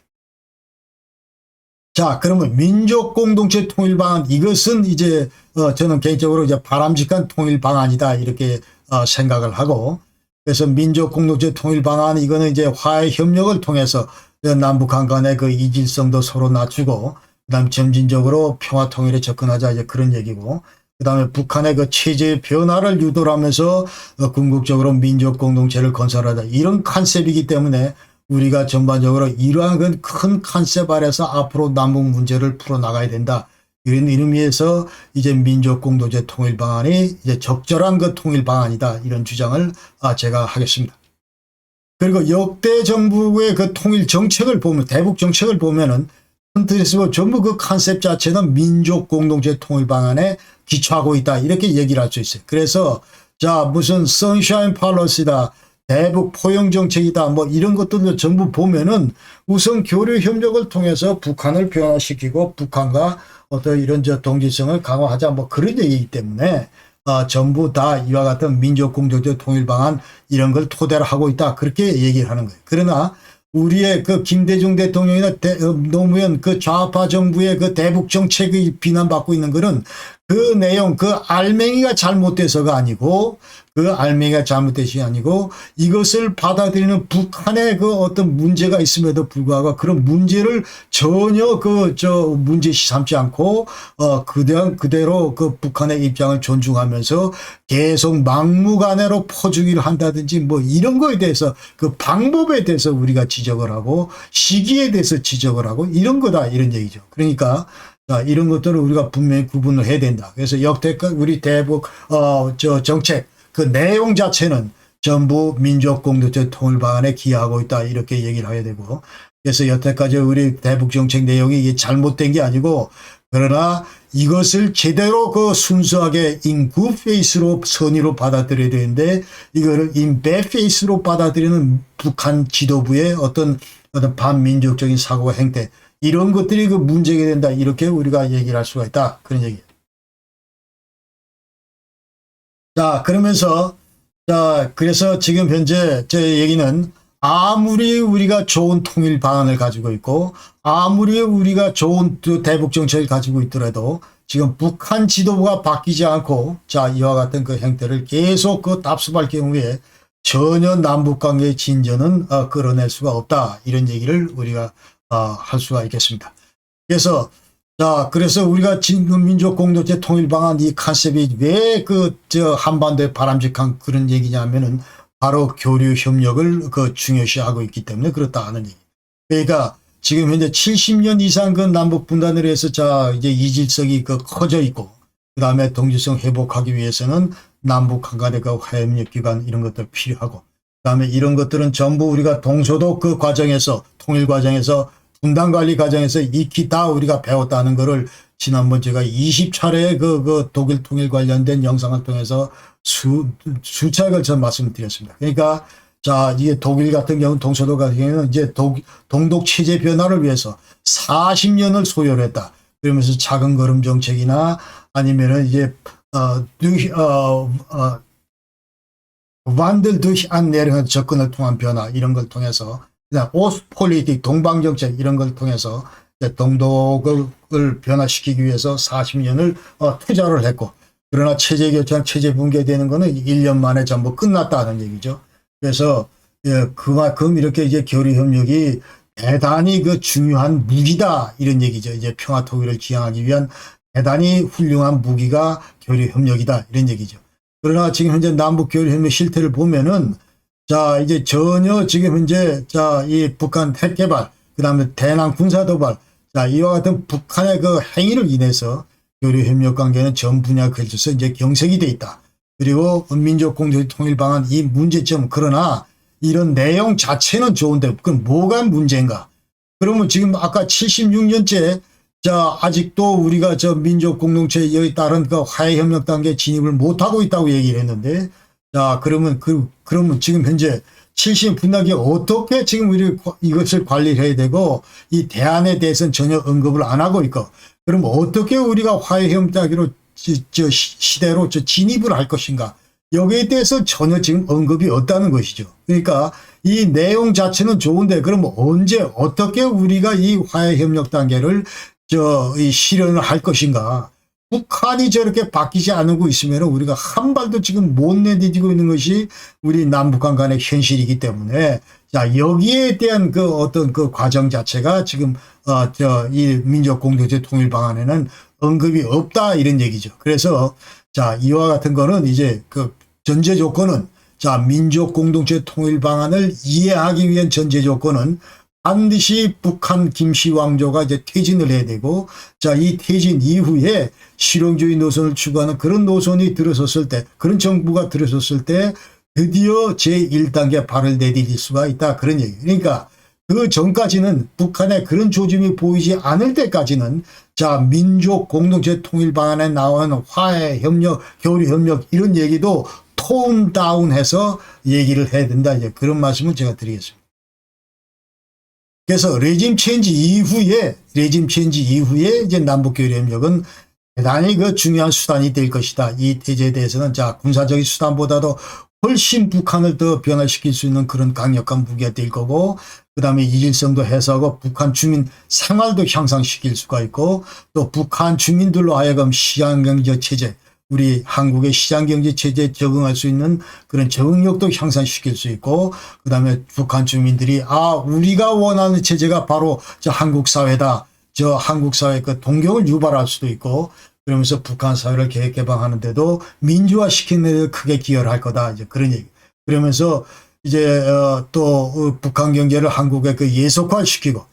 자, 그러면 민족 공동체 통일 방안, 이것은 이제 저는 개인적으로 이제 바람직한 통일 방안이다 이렇게 생각을 하고, 그래서 민족 공동체 통일 방안, 이거는 이제 화해 협력을 통해서 남북한 간의 그 이질성도 서로 낮추고, 그 다음에 점진적으로 평화 통일에 접근하자, 이제 그런 얘기고, 그 다음에 북한의 그 체제 변화를 유도를 하면서 궁극적으로 민족 공동체를 건설하자. 이런 컨셉이기 때문에 우리가 전반적으로 이러한 큰 컨셉 아래서 앞으로 남북 문제를 풀어나가야 된다. 이런 의미에서 이제 민족 공동체 통일 방안이 이제 적절한 그 통일 방안이다. 이런 주장을 제가 하겠습니다. 그리고 역대 정부의 그 통일 정책을 보면, 대북 정책을 보면은 컨트리스고 전부 그 컨셉 자체는 민족 공동체 통일 방안에 기초하고 있다. 이렇게 얘기를 할 수 있어요. 그래서 자, 무슨 선샤인 팔러시다, 대북 포용 정책이다, 뭐 이런 것들도 전부 보면은 우선 교류 협력을 통해서 북한을 변화시키고 북한과 어떤 이런 동질성을 강화하자, 뭐 그런 얘기이기 때문에 전부 다 이와 같은 민족 공동체 통일 방안 이런 걸 토대로 하고 있다. 그렇게 얘기를 하는 거예요. 그러나 우리의 그 김대중 대통령이나 노무현 그 좌파 정부의 그 대북 정책이 비난받고 있는 것은 그 내용, 그 알맹이가 잘못돼서가 아니고, 그 알맹이가 잘못돼서 아니고, 이것을 받아들이는 북한의 그 어떤 문제가 있음에도 불구하고 그런 문제를 전혀 문제시 삼지 않고, 그대로 그 북한의 입장을 존중하면서 계속 막무가내로 퍼주기를 한다든지 뭐 이런 거에 대해서 그 방법에 대해서 우리가 지적을 하고 시기에 대해서 지적을 하고 이런 거다. 이런 얘기죠. 그러니까 이런 것들을 우리가 분명히 구분을 해야 된다. 그래서 역대껏 우리 대북 정책 그 내용 자체는 전부 민족 공동체 통일 방안에 기여하고 있다. 이렇게 얘기를 해야 되고, 그래서 여태까지 우리 대북 정책 내용이 이게 잘못된 게 아니고, 그러나 이것을 제대로 그 순수하게 in good faith로 선의로 받아들여야 되는데 이거를 in bad faith로 받아들이는 북한 지도부의 어떤 반민족적인 사고와 행태, 이런 것들이 그 문제가 된다. 이렇게 우리가 얘기를 할 수가 있다. 그런 얘기예요. 자, 그러면서, 자, 그래서 지금 현재 제 얘기는 아무리 우리가 좋은 통일 방안을 가지고 있고, 아무리 우리가 좋은 대북 정책을 가지고 있더라도 지금 북한 지도부가 바뀌지 않고, 자, 이와 같은 그 행태를 계속 그 답습할 경우에 전혀 남북 관계의 진전은 끌어낼 수가 없다. 이런 얘기를 우리가 할 수가 있겠습니다. 그래서 그래서 우리가 지금 민족 공동체 통일 방안 이 컨셉이 왜 한반도에 바람직한 그런 얘기냐면은 바로 교류 협력을 그 중요시하고 있기 때문에 그렇다 하는 얘기. 그러니까 지금 현재 70년 이상 그 남북 분단을 해서 이제 이질성이 커져 있고, 그 다음에 동질성 회복하기 위해서는 남북 간의 그 화해협력 기관 이런 것들 필요하고, 그 다음에 이런 것들은 전부 우리가 동서독 그 과정에서 통일 과정에서 분단 관리 과정에서 익히 다 우리가 배웠다는 거를 지난번 제가 20차례 그 독일 통일 관련된 영상을 통해서 수차에 걸쳐 말씀드렸습니다. 그러니까 자, 이게 독일 같은 경우, 동서독 같은 경우는 이제 동독 체제 변화를 위해서 40년을 소요를 했다. 그러면서 작은 걸음 정책이나 아니면은 이제 완들 durch Annäherung 접근을 통한 변화 이런 걸 통해서, 그다음 오스트폴리틱 동방정책 이런 걸 통해서 동독을 변화시키기 위해서 40년을 투자를 했고, 그러나 체제 교체랑 체제 붕괴되는 거는 1년 만에 전부 끝났다는 얘기죠. 그래서 그만큼 이렇게 이제 교류 협력이 대단히 그 중요한 무기다 이런 얘기죠. 이제 평화 통일을 지향하기 위한 대단히 훌륭한 무기가 교류 협력이다 이런 얘기죠. 그러나 지금 현재 남북 교류 협력 실태를 보면은 자, 이제 전혀 지금 현재 이 북한 핵 개발, 그다음에 대남 군사 도발, 자, 이와 같은 북한의 그 행위를 인해서 교류 협력 관계는 전 분야에 걸쳐서 이제 경색이 돼 있다. 그리고 민족 공동체 통일 방안 이 문제점, 그러나 이런 내용 자체는 좋은데 그럼 뭐가 문제인가? 그러면 지금 아까 76년째 아직도 우리가 민족 공동체에 따른 그 화해 협력 단계에 진입을 못 하고 있다고 얘기를 했는데, 자, 그러면 지금 현재 70 분단기 어떻게 지금 우리 이것을 관리를 해야 되고 이 대안에 대해서는 전혀 언급을 안 하고 있고, 그럼 어떻게 우리가 화해 협력 단계로 시대로 진입을 할 것인가? 여기에 대해서 전혀 지금 언급이 없다는 것이죠. 그러니까 이 내용 자체는 좋은데 그럼 언제 어떻게 우리가 이 화해 협력 단계를 이 실현을 할 것인가? 북한이 저렇게 바뀌지 않고 있으면 우리가 한 발도 지금 못 내디디고 있는 것이 우리 남북한 간의 현실이기 때문에, 자, 여기에 대한 그 어떤 그 과정 자체가 지금 이 민족 공동체 통일 방안에는 언급이 없다 이런 얘기죠. 그래서 자, 이와 같은 거는 이제 그 전제 조건은, 자, 민족 공동체 통일 방안을 이해하기 위한 전제 조건은 반드시 북한 김씨 왕조가 이제 퇴진을 해야 되고, 자, 이 퇴진 이후에 실용주의 노선을 추구하는 그런 노선이 들어섰을 때, 그런 정부가 들어섰을 때 드디어 제1단계 발을 내디딜 수가 있다. 그런 얘기. 그러니까 그 전까지는 북한의 그런 조짐이 보이지 않을 때까지는 자, 민족 공동체 통일 방안에 나오는 화해, 협력, 교류 협력 이런 얘기도 톤 다운해서 얘기를 해야 된다. 이제 그런 말씀을 제가 드리겠습니다. 그래서 레짐 체인지 이후에 이제 남북 교류 협력은 대단히 그 중요한 수단이 될 것이다. 이 태제에 대해서는 자, 군사적인 수단보다도 훨씬 북한을 더 변화시킬 수 있는 그런 강력한 무기가 될 거고, 그 다음에 이질성도 해소하고 북한 주민 생활도 향상시킬 수가 있고, 또 북한 주민들로 하여금 시장경제 체제, 우리 한국의 시장경제 체제에 적응할 수 있는 그런 적응력도 향상시킬 수 있고, 그 다음에 북한 주민들이 우리가 원하는 체제가 바로 저 한국 사회다. 저 한국 사회 그 동경을 유발할 수도 있고, 그러면서 북한 사회를 개혁개방하는데도 민주화시키는 데 크게 기여를 할 거다. 이제 그런 얘기. 그러면서 이제 또 북한 경제를 한국에 그 예속화시키고,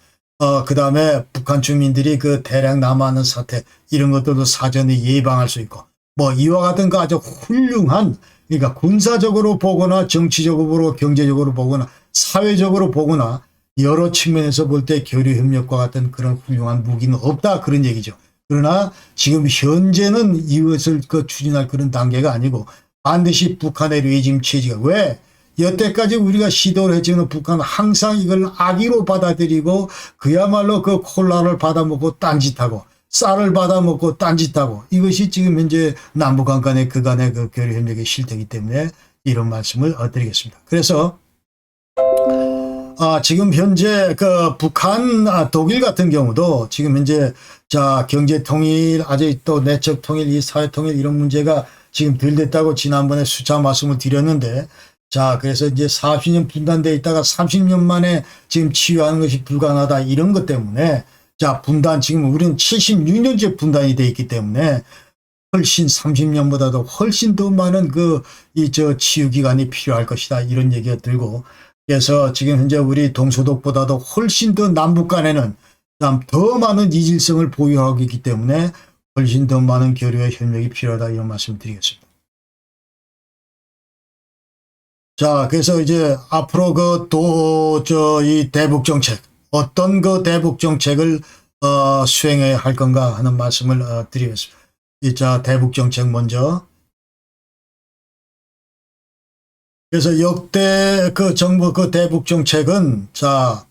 그 다음에 북한 주민들이 그 대량 남하하는 사태 이런 것들도 사전에 예방할 수 있고, 뭐 이와 같은 그 아주 훌륭한, 그러니까 군사적으로 보거나 정치적으로 경제적으로 보거나 사회적으로 보거나 여러 측면에서 볼 때 교류 협력과 같은 그런 훌륭한 무기는 없다. 그런 얘기죠. 그러나 지금 현재는 이것을 추진할 그런 단계가 아니고 반드시 북한의 레짐 체제가, 왜 여태까지 우리가 시도를 했지만 북한은 항상 이걸 악의로 받아들이고 그야말로 그 콜라를 받아먹고 딴짓하고 쌀을 받아먹고 딴짓하고, 이것이 지금 현재 남북한 간의 그간의 그 교류 협력의 실태이기 때문에 이런 말씀을 드리겠습니다. 그래서 지금 현재 그 북한, 독일 같은 경우도 지금 현재 자, 경제 통일, 아직 또 내적 통일, 이 사회 통일 이런 문제가 지금 덜 됐다고 지난번에 수차 말씀을 드렸는데, 자, 그래서 이제 40년 분단되어 있다가 30년 만에 지금 치유하는 것이 불가능하다. 이런 것 때문에 자, 분단, 지금 우리는 76년째 분단이 되어 있기 때문에 훨씬 30년보다도 훨씬 더 많은 치유 기간이 필요할 것이다. 이런 얘기가 들고, 그래서 지금 현재 우리 동서독보다도 훨씬 더 남북 간에는 더 많은 이질성을 보유하고 있기 때문에 훨씬 더 많은 교류와 협력이 필요하다. 이런 말씀을 드리겠습니다. 자, 그래서 이제 앞으로 이 대북 정책, 어떤 대북 정책을 수행해야 할 건가 하는 말씀을 드리겠습니다. 자, 대북 정책 먼저. 그래서 역대 정부 대북 정책은 자,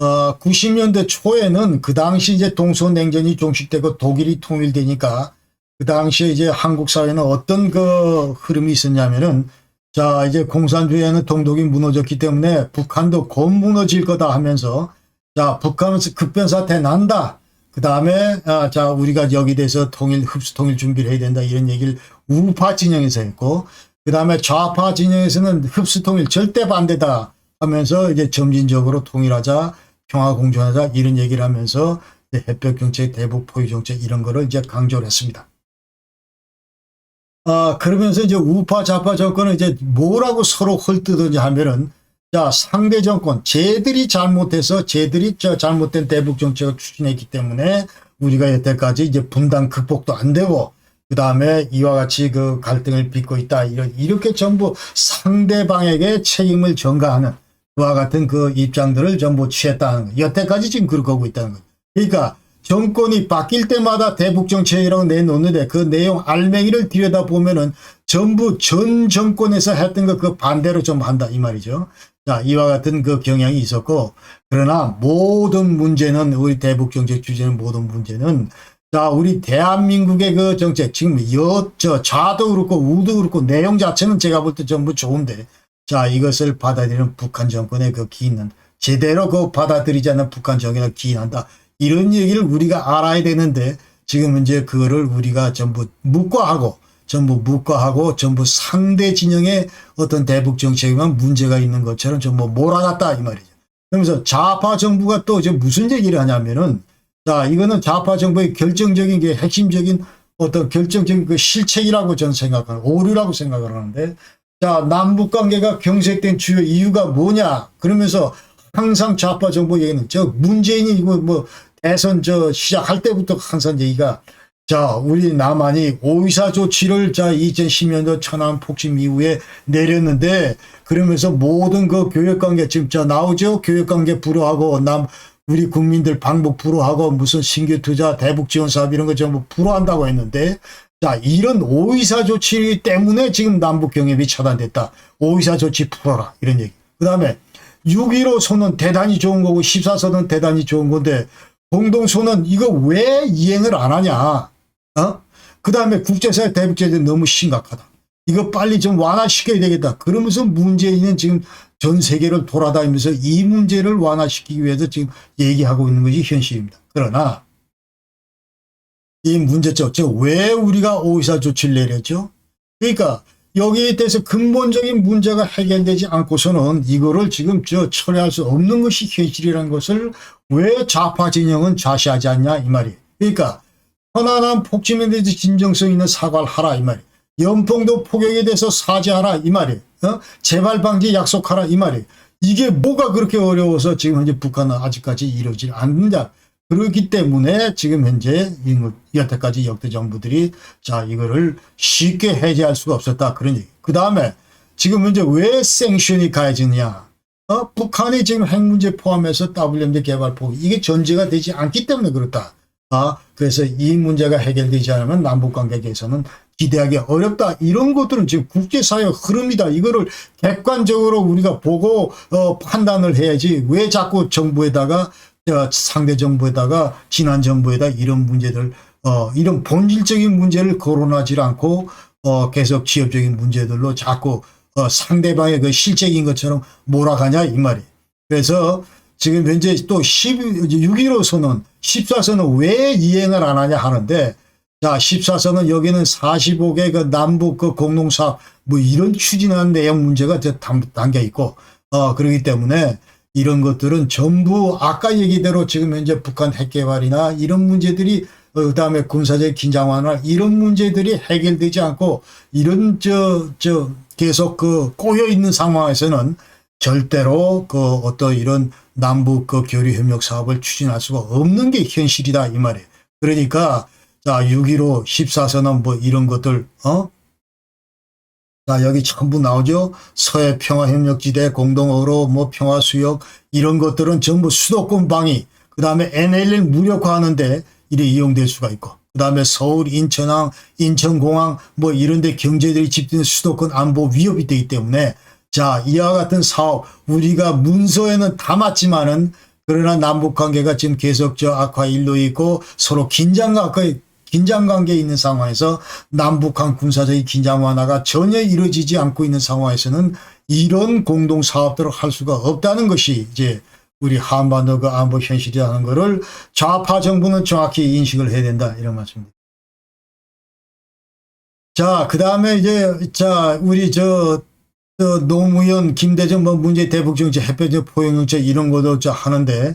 90년대 초에는 그 당시 이제 동서냉전이 종식되고 독일이 통일되니까 그 당시에 이제 한국 사회는 어떤 흐름이 있었냐면은, 자, 이제 공산주의에는 동독이 무너졌기 때문에 북한도 곧 무너질 거다 하면서, 자, 북한은 급변사태 난다. 그 다음에 자, 우리가 여기 대해서 흡수 통일 준비를 해야 된다. 이런 얘기를 우파 진영에서 했고, 그 다음에 좌파 진영에서는 흡수 통일 절대 반대다 하면서 이제 점진적으로 통일하자, 평화 공존하자 이런 얘기를 하면서 해협 정책, 대북 포위 정책 이런 거를 이제 강조를 했습니다. 그러면서 이제 우파 좌파 정권은 이제 뭐라고 서로 헐뜯었냐 하면은, 자, 상대 정권, 쟤들이 잘못해서 쟤들이 잘못된 대북 정책을 추진했기 때문에 우리가 여태까지 이제 분단 극복도 안 되고, 그 다음에 이와 같이 갈등을 빚고 있다. 이렇게 전부 상대방에게 책임을 전가하는 그와 같은 입장들을 전부 취했다는 거예요. 여태까지 지금 그러고 있다는 거예요. 그러니까 정권이 바뀔 때마다 대북 정책이라고 내놓는데 그 내용 알맹이를 들여다보면은 전부 전 정권에서 했던 거 반대로 좀 한다 이 말이죠. 자, 이와 같은 경향이 있었고, 그러나 모든 문제는, 우리 대북 정책 주제는 모든 문제는, 자, 우리 대한민국의 정책, 지금 좌도 그렇고 우도 그렇고 내용 자체는 제가 볼 때 전부 좋은데, 자, 이것을 받아들이는 북한 정권의 기인은, 제대로 받아들이지 않는 북한 정권을 기인한다. 이런 얘기를 우리가 알아야 되는데, 지금 이제 그거를 우리가 전부 묵과하고 전부 상대 진영의 어떤 대북 정책에만 문제가 있는 것처럼 전부 몰아갔다 이 말이죠. 그러면서 좌파 정부가 또 이제 무슨 얘기를 하냐면은, 자, 이거는 좌파 정부의 결정적인 핵심적인 어떤 결정적인 실책이라고 저는 생각하는, 오류라고 생각을 하는데, 자, 남북 관계가 경색된 주요 이유가 뭐냐? 그러면서 항상 좌파 정부 얘기는 문재인이 이거 뭐 대선 시작할 때부터 항상 얘기가 우리 남한이 오이사 조치를 2010년도 천안 폭침 이후에 내렸는데 그러면서 모든 그 교역관계 지금 나오죠. 교역관계 불허하고 우리 국민들 방북 불허하고 무슨 신규 투자 대북 지원 사업 이런 거 전부 불허한다고 했는데 이런 오이사 조치 때문에 지금 남북 경협이 차단됐다. 오이사 조치 풀어라 이런 얘기. 그다음에 6.15 선언 대단히 좋은 거고 14선언 대단히 좋은 건데 공동선언 이거 왜 이행을 안 하냐. 그 다음에 국제사회 대북제재 너무 심각하다. 이거 빨리 좀 완화시켜야 되겠다. 그러면서 문재인은 지금 전 세계를 돌아다니면서 이 문제를 완화시키기 위해서 지금 얘기하고 있는 것이 현실입니다. 그러나 이 문제점, 왜 우리가 오이사 조치를 내렸죠? 그러니까 여기에 대해서 근본적인 문제가 해결되지 않고서는 이거를 지금 처리할 수 없는 것이 현실이라는 것을 왜 좌파 진영은 좌시하지 않냐 이 말이에요. 그러니까 천안함 폭침에 대해서 진정성 있는 사과를 하라 이 말이에요. 연평도 포격에 대해서 사죄하라 이 말이에요. 재발 방지 약속하라 이 말이에요. 이게 뭐가 그렇게 어려워서 지금 현재 북한은 아직까지 이루어지지 않는다. 그렇기 때문에 지금 현재 여태까지 역대 정부들이 이거를 쉽게 해제할 수가 없었다 그런 얘기. 그 다음에 지금 현재 왜 생션이 가해지느냐. 북한이 지금 핵 문제 포함해서 WMD 개발 포기 이게 전제가 되지 않기 때문에 그렇다. 그래서 이 문제가 해결되지 않으면 남북관계에 대해서는 기대하기 어렵다. 이런 것들은 지금 국제사회 흐름이다. 이거를 객관적으로 우리가 보고 판단을 해야지 왜 자꾸 정부에다가 상대 정부에다가 지난 정부에다 이런 문제들 이런 본질적인 문제를 거론하지 않고 계속 지역적인 문제들로 자꾸 상대방의 그 실적인 것처럼 몰아가냐 이 말이에요. 그래서 지금 현재 또 6.15 선언, 14선은 왜 이행을 안 하냐 하는데 14선은 여기는 45개 그 남북 그 공동사업 뭐 이런 추진하는 내용 문제가 담겨 있고 그렇기 때문에 이런 것들은 전부 아까 얘기대로 지금 현재 북한 핵 개발이나 이런 문제들이 그다음에 군사적 긴장 완화 이런 문제들이 해결되지 않고 이런 계속 꼬여 있는 상황에서는 절대로 어떤 이런 남북 교류 협력 사업을 추진할 수가 없는 게 현실이다 이 말이에요. 그러니까 6.15 14선언 뭐 이런 것들 여기 전부 나오죠. 서해 평화협력지대 공동어로 뭐 평화수역 이런 것들은 전부 수도권 방위 그 다음에 NLL 무력화하는데 이래 이용될 수가 있고 그 다음에 서울 인천항 인천공항 뭐 이런 데 경제들이 집중된 수도권 안보 위협이 되기 때문에 이와 같은 사업 우리가 문서에는 담았지만은 그러나 남북관계가 지금 계속 악화 일로 있고 서로 긴장관계에 있는 상황에서 남북한 군사적인 긴장 완화가 전혀 이루어지지 않고 있는 상황에서는 이런 공동사업들을 할 수가 없다는 것이 이제 우리 한반도 그 안보 현실이라는 것을 좌파 정부는 정확히 인식을 해야 된다 이런 말씀입니다. 그 다음에 이제 우리 노무현, 김대중 뭐 문제 대북정책, 햇볕 포용정책 이런 것도 하는데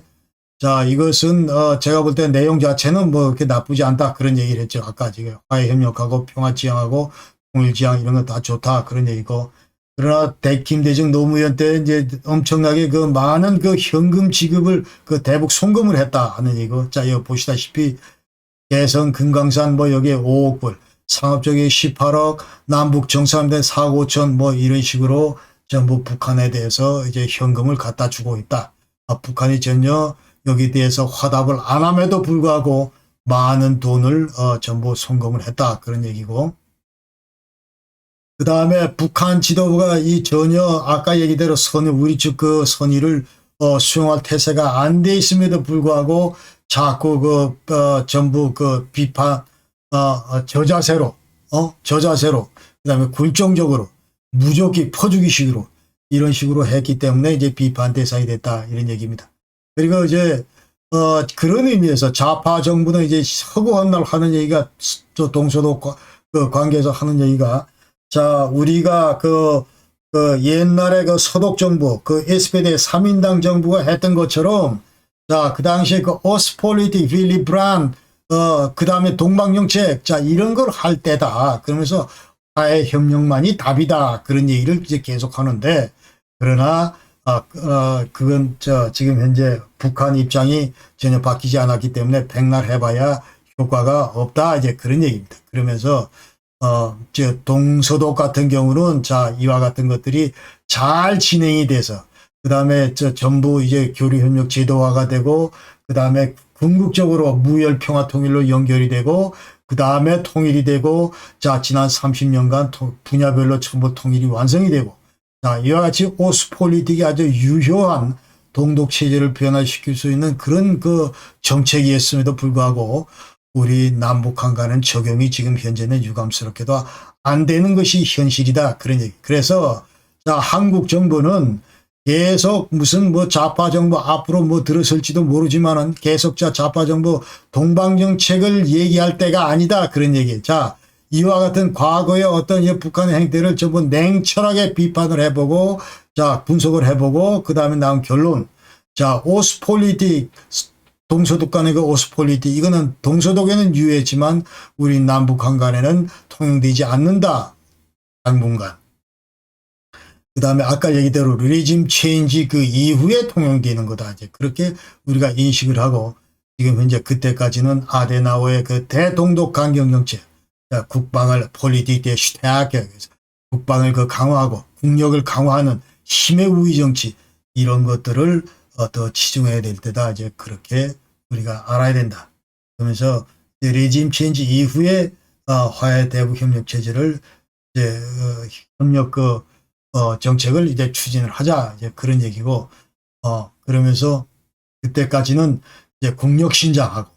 이것은 제가 볼 때 내용 자체는 뭐 그렇게 나쁘지 않다 그런 얘기를 했죠. 아까 지금 화해 협력하고 평화 지향하고 통일 지향 이런 거 다 좋다 그런 얘기고 그러나 김대중 노무현 때 이제 엄청나게 그 많은 그 현금 지급을 그 대북 송금을 했다 하는 얘기고 여기 보시다시피 개성 금강산 뭐 여기에 5억 불 상업적인 18억, 남북 정상된 4억 5천 뭐 이런 식으로 전부 북한에 대해서 이제 현금을 갖다 주고 있다. 북한이 전혀 여기에 대해서 화답을 안 함에도 불구하고 많은 돈을 전부 송금을 했다. 그런 얘기고. 그 다음에 북한 지도부가 이 전혀 아까 얘기대로 우리 측 그 선의를 수용할 태세가 안 돼 있음에도 불구하고 자꾸 전부 비판 저자세로 그다음에 굴종적으로 무조건 퍼주기식으로 이런 식으로 했기 때문에 이제 비판 대상이 됐다 이런 얘기입니다. 그리고 이제 그런 의미에서 좌파 정부는 이제 서구한 날 하는 얘기가 또 동서독 관계에서 하는 얘기가 우리가 옛날에 서독 정부 SPD 3인당 정부가 했던 것처럼 그 당시에 오스폴리티 빌리 브란 그 다음에 동방정책, 이런 걸 할 때다. 그러면서 화해 협력만이 답이다. 그런 얘기를 이제 계속 하는데, 그러나, 그건 지금 현재 북한 입장이 전혀 바뀌지 않았기 때문에 백날 해봐야 효과가 없다. 이제 그런 얘기입니다. 그러면서 동서독 같은 경우는 이와 같은 것들이 잘 진행이 돼서 그다음에 전부 이제 교류협력 제도화가 되고 그다음에 궁극적으로 무혈 평화 통일로 연결이 되고 그다음에 통일이 되고 지난 30년간 분야별로 전부 통일이 완성이 되고 이와 같이 오스폴리틱이 아주 유효한 동독 체제를 변화시킬 수 있는 그런 정책이었음에도 불구하고 우리 남북한 간은 적용이 지금 현재는 유감스럽게도 안 되는 것이 현실이다. 그런 얘기. 그래서 한국 정부는 계속 무슨 좌파 정부 앞으로 들어설지도 모르지만은 계속 좌파 정부 동방 정책을 얘기할 때가 아니다. 그런 얘기. 이와 같은 과거의 어떤 북한의 행태를 전부 냉철하게 비판을 해보고 분석을 해보고 그다음에 나온 결론. 오스폴리틱 동서독 간의 오스폴리틱 이거는 동서독에는 유효했지만 우리 남북한 간에는 통용되지 않는다. 당분간. 그 다음에 아까 얘기대로 리짐 체인지 이후에 통용되는 거다. 이제 그렇게 우리가 인식을 하고 지금 현재 그때까지는 아데나우의 대동독 강경 정책, 국방을 폴리틱 대 슈테하게 국방을 강화하고 국력을 강화하는 힘의 우위 정치 이런 것들을 더 치중해야 될 때다. 이제 그렇게 우리가 알아야 된다. 그러면서 리짐 체인지 이후에 화해 대북 협력 체제를 이제 협력 정책을 이제 추진을 하자. 이제 그런 얘기고, 그러면서 그때까지는 이제 국력 신장하고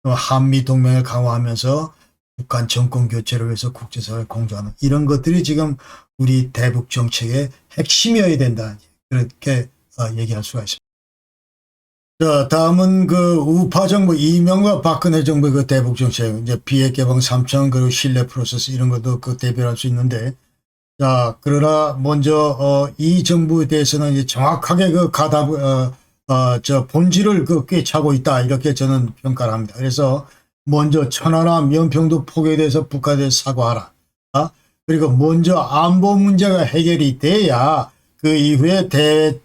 한미 동맹을 강화하면서 북한 정권 교체를 위해서 국제사회 공조하는 이런 것들이 지금 우리 대북 정책의 핵심이어야 된다. 그렇게 얘기할 수가 있습니다. 다음은 우파 정부 이명박 박근혜 정부의 대북 정책, 이제 비핵 개방 3천 그리고 신뢰 프로세스 이런 것도 대별할 수 있는데, 그러나 먼저 이 정부에 대해서는 이제 정확하게 본질을 꿰차고 있다 이렇게 저는 평가를 합니다. 그래서 먼저 천안함 연평도 포기에 대해서 북한에 대해서 사과하라. 그리고 먼저 안보 문제가 해결이 돼야 그 이후에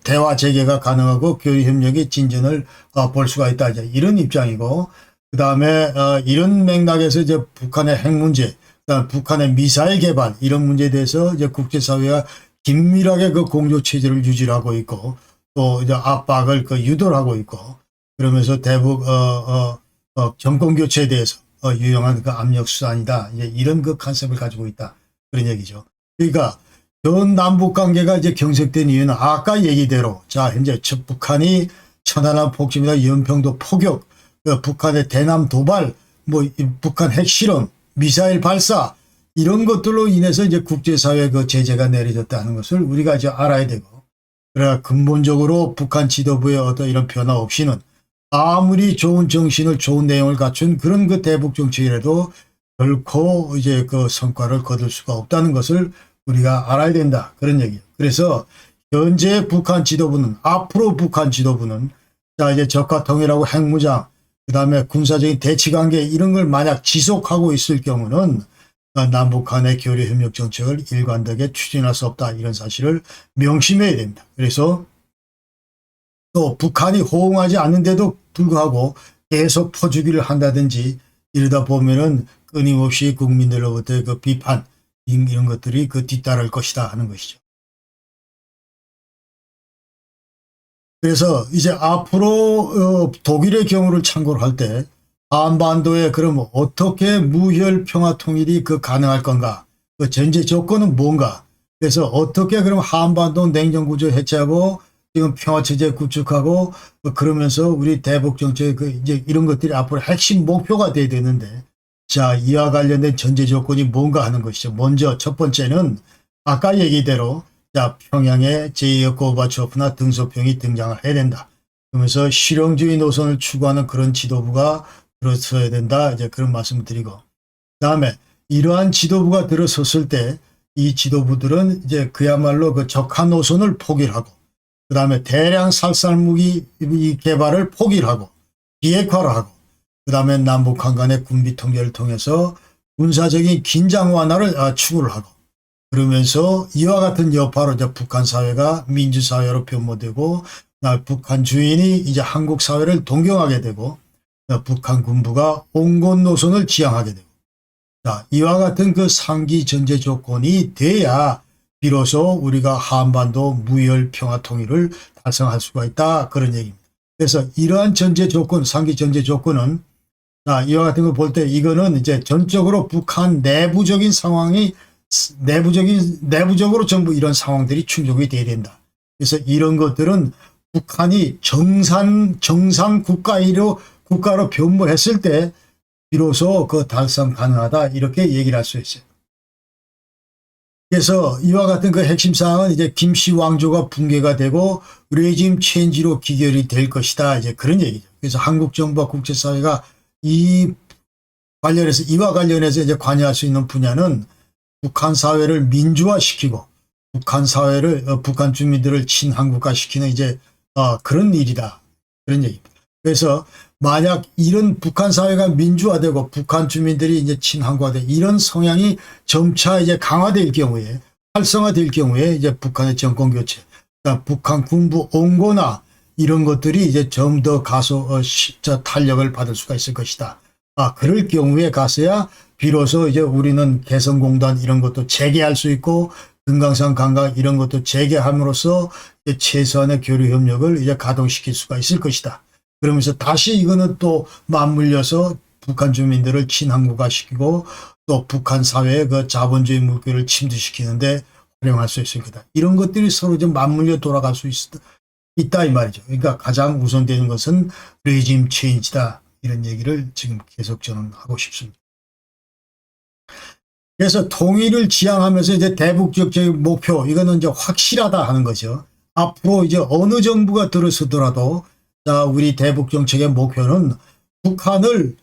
대화 재개가 가능하고 교류협력의 진전을 볼 수가 있다. 이제 이런 입장이고, 그 다음에 이런 맥락에서 이제 북한의 핵 문제, 그다음 북한의 미사일 개발 이런 문제에 대해서 이제 국제사회가 긴밀하게 공조 체제를 유지하고 있고 또 이제 압박을 유도를 하고 있고 그러면서 대북 정권 교체에 대해서 유용한 압력 수단이다. 이제 이런 컨셉을 가지고 있다. 그런 얘기죠. 그러니까 전 남북 관계가 이제 경색된 이유는 아까 얘기대로 현재 북한이 천안함 폭침이나 연평도 포격, 북한의 대남 도발, 북한 핵실험, 미사일 발사 이런 것들로 인해서 이제 국제사회 제재가 내려졌다는 것을 우리가 이제 알아야 되고, 그러나 근본적으로 북한 지도부의 어떤 이런 변화 없이는 아무리 좋은 정신을 좋은 내용을 갖춘 그런 대북 정책이라도 결코 이제 성과를 거둘 수가 없다는 것을 우리가 알아야 된다. 그런 얘기예요. 그래서 현재 북한 지도부는 앞으로 북한 지도부는 이제 적화 통일하고 핵무장 그다음에 군사적인 대치관계 이런 걸 만약 지속하고 있을 경우는 남북 간의 교류협력 정책을 일관되게 추진할 수 없다. 이런 사실을 명심해야 됩니다. 그래서 또 북한이 호응하지 않는데도 불구하고 계속 퍼주기를 한다든지 이러다 보면은 끊임없이 국민들로부터의 비판 이런 것들이 뒤따를 것이다 하는 것이죠. 그래서 이제 앞으로 독일의 경우를 참고로 할 때 한반도에 그럼 어떻게 무혈 평화 통일이 가능할 건가? 전제 조건은 뭔가? 그래서 어떻게 그럼 한반도 냉전 구조 해체하고 지금 평화 체제 구축하고 그러면서 우리 대북 정책 이제 이런 것들이 앞으로 핵심 목표가 돼야 되는데 이와 관련된 전제 조건이 뭔가 하는 것이죠. 먼저 첫 번째는 아까 얘기대로 평양에 제2의 고바초프나 등소평이 등장을 해야 된다. 그러면서 실용주의 노선을 추구하는 그런 지도부가 들어서야 된다. 이제 그런 말씀을 드리고. 그다음에 이러한 지도부가 들어섰을 때 이 지도부들은 이제 그야말로 적화 노선을 포기를 하고 그다음에 대량 살상무기 개발을 포기를 하고 비핵화를 하고 그다음에 남북한 간의 군비 통제를 통해서 군사적인 긴장 완화를 추구를 하고 그러면서 이와 같은 여파로 이제 북한 사회가 민주사회로 변모되고 북한 주인이 이제 한국 사회를 동경하게 되고 북한 군부가 온건 노선을 지향하게 되고 자, 이와 같은 그 상기 전제 조건이 돼야 비로소 우리가 한반도 무혈 평화 통일을 달성할 수가 있다. 그런 얘기입니다. 그래서 이러한 전제 조건, 상기 전제 조건은 이와 같은 거 볼 때 이거는 이제 전적으로 북한 내부적인 상황이 내부적으로 전부 이런 상황들이 충족이 돼야 된다. 그래서 이런 것들은 북한이 정상 국가로 변모했을 때 비로소 그 달성 가능하다 이렇게 얘기를 할 수 있어요. 그래서 이와 같은 그 핵심 사항은 이제 김씨 왕조가 붕괴가 되고 레짐 체인지로 기결이 될 것이다. 이제 그런 얘기죠. 그래서 한국 정부와 국제사회가 이와 관련해서 이제 관여할 수 있는 분야는 북한 사회를 민주화시키고 북한 주민들을 친한국화시키는 이제 그런 일이다. 그런 얘기입니다. 그래서 만약 이런 북한 사회가 민주화되고 북한 주민들이 이제 친한국화되 이런 성향이 점차 이제 강화될 경우에 활성화될 경우에 이제 북한의 정권 교체, 그러니까 북한 군부 온건화 이런 것들이 이제 좀 더 탄력을 받을 수가 있을 것이다. 그럴 경우에 가서야 비로소 이제 우리는 개성공단 이런 것도 재개할 수 있고 금강산 관광 이런 것도 재개함으로써 이제 최소한의 교류 협력을 이제 가동시킬 수가 있을 것이다. 그러면서 다시 이거는 또 맞물려서 북한 주민들을 친한국화시키고 또 북한 사회의 그 자본주의 물결을 침투시키는데 활용할 수 있을 거다. 이런 것들이 서로 좀 맞물려 돌아갈 수 있다 이 말이죠. 그러니까 가장 우선되는 것은 레짐 체인지다. 이런 얘기를 지금 계속 저는 하고 싶습니다. 그래서 통일을 지향하면서 이제 대북적인 목표 이거는 이제 확실하다 하는 거죠. 앞으로 이제 어느 정부가 들어서더라도 우리 대북 정책의 목표는 북한을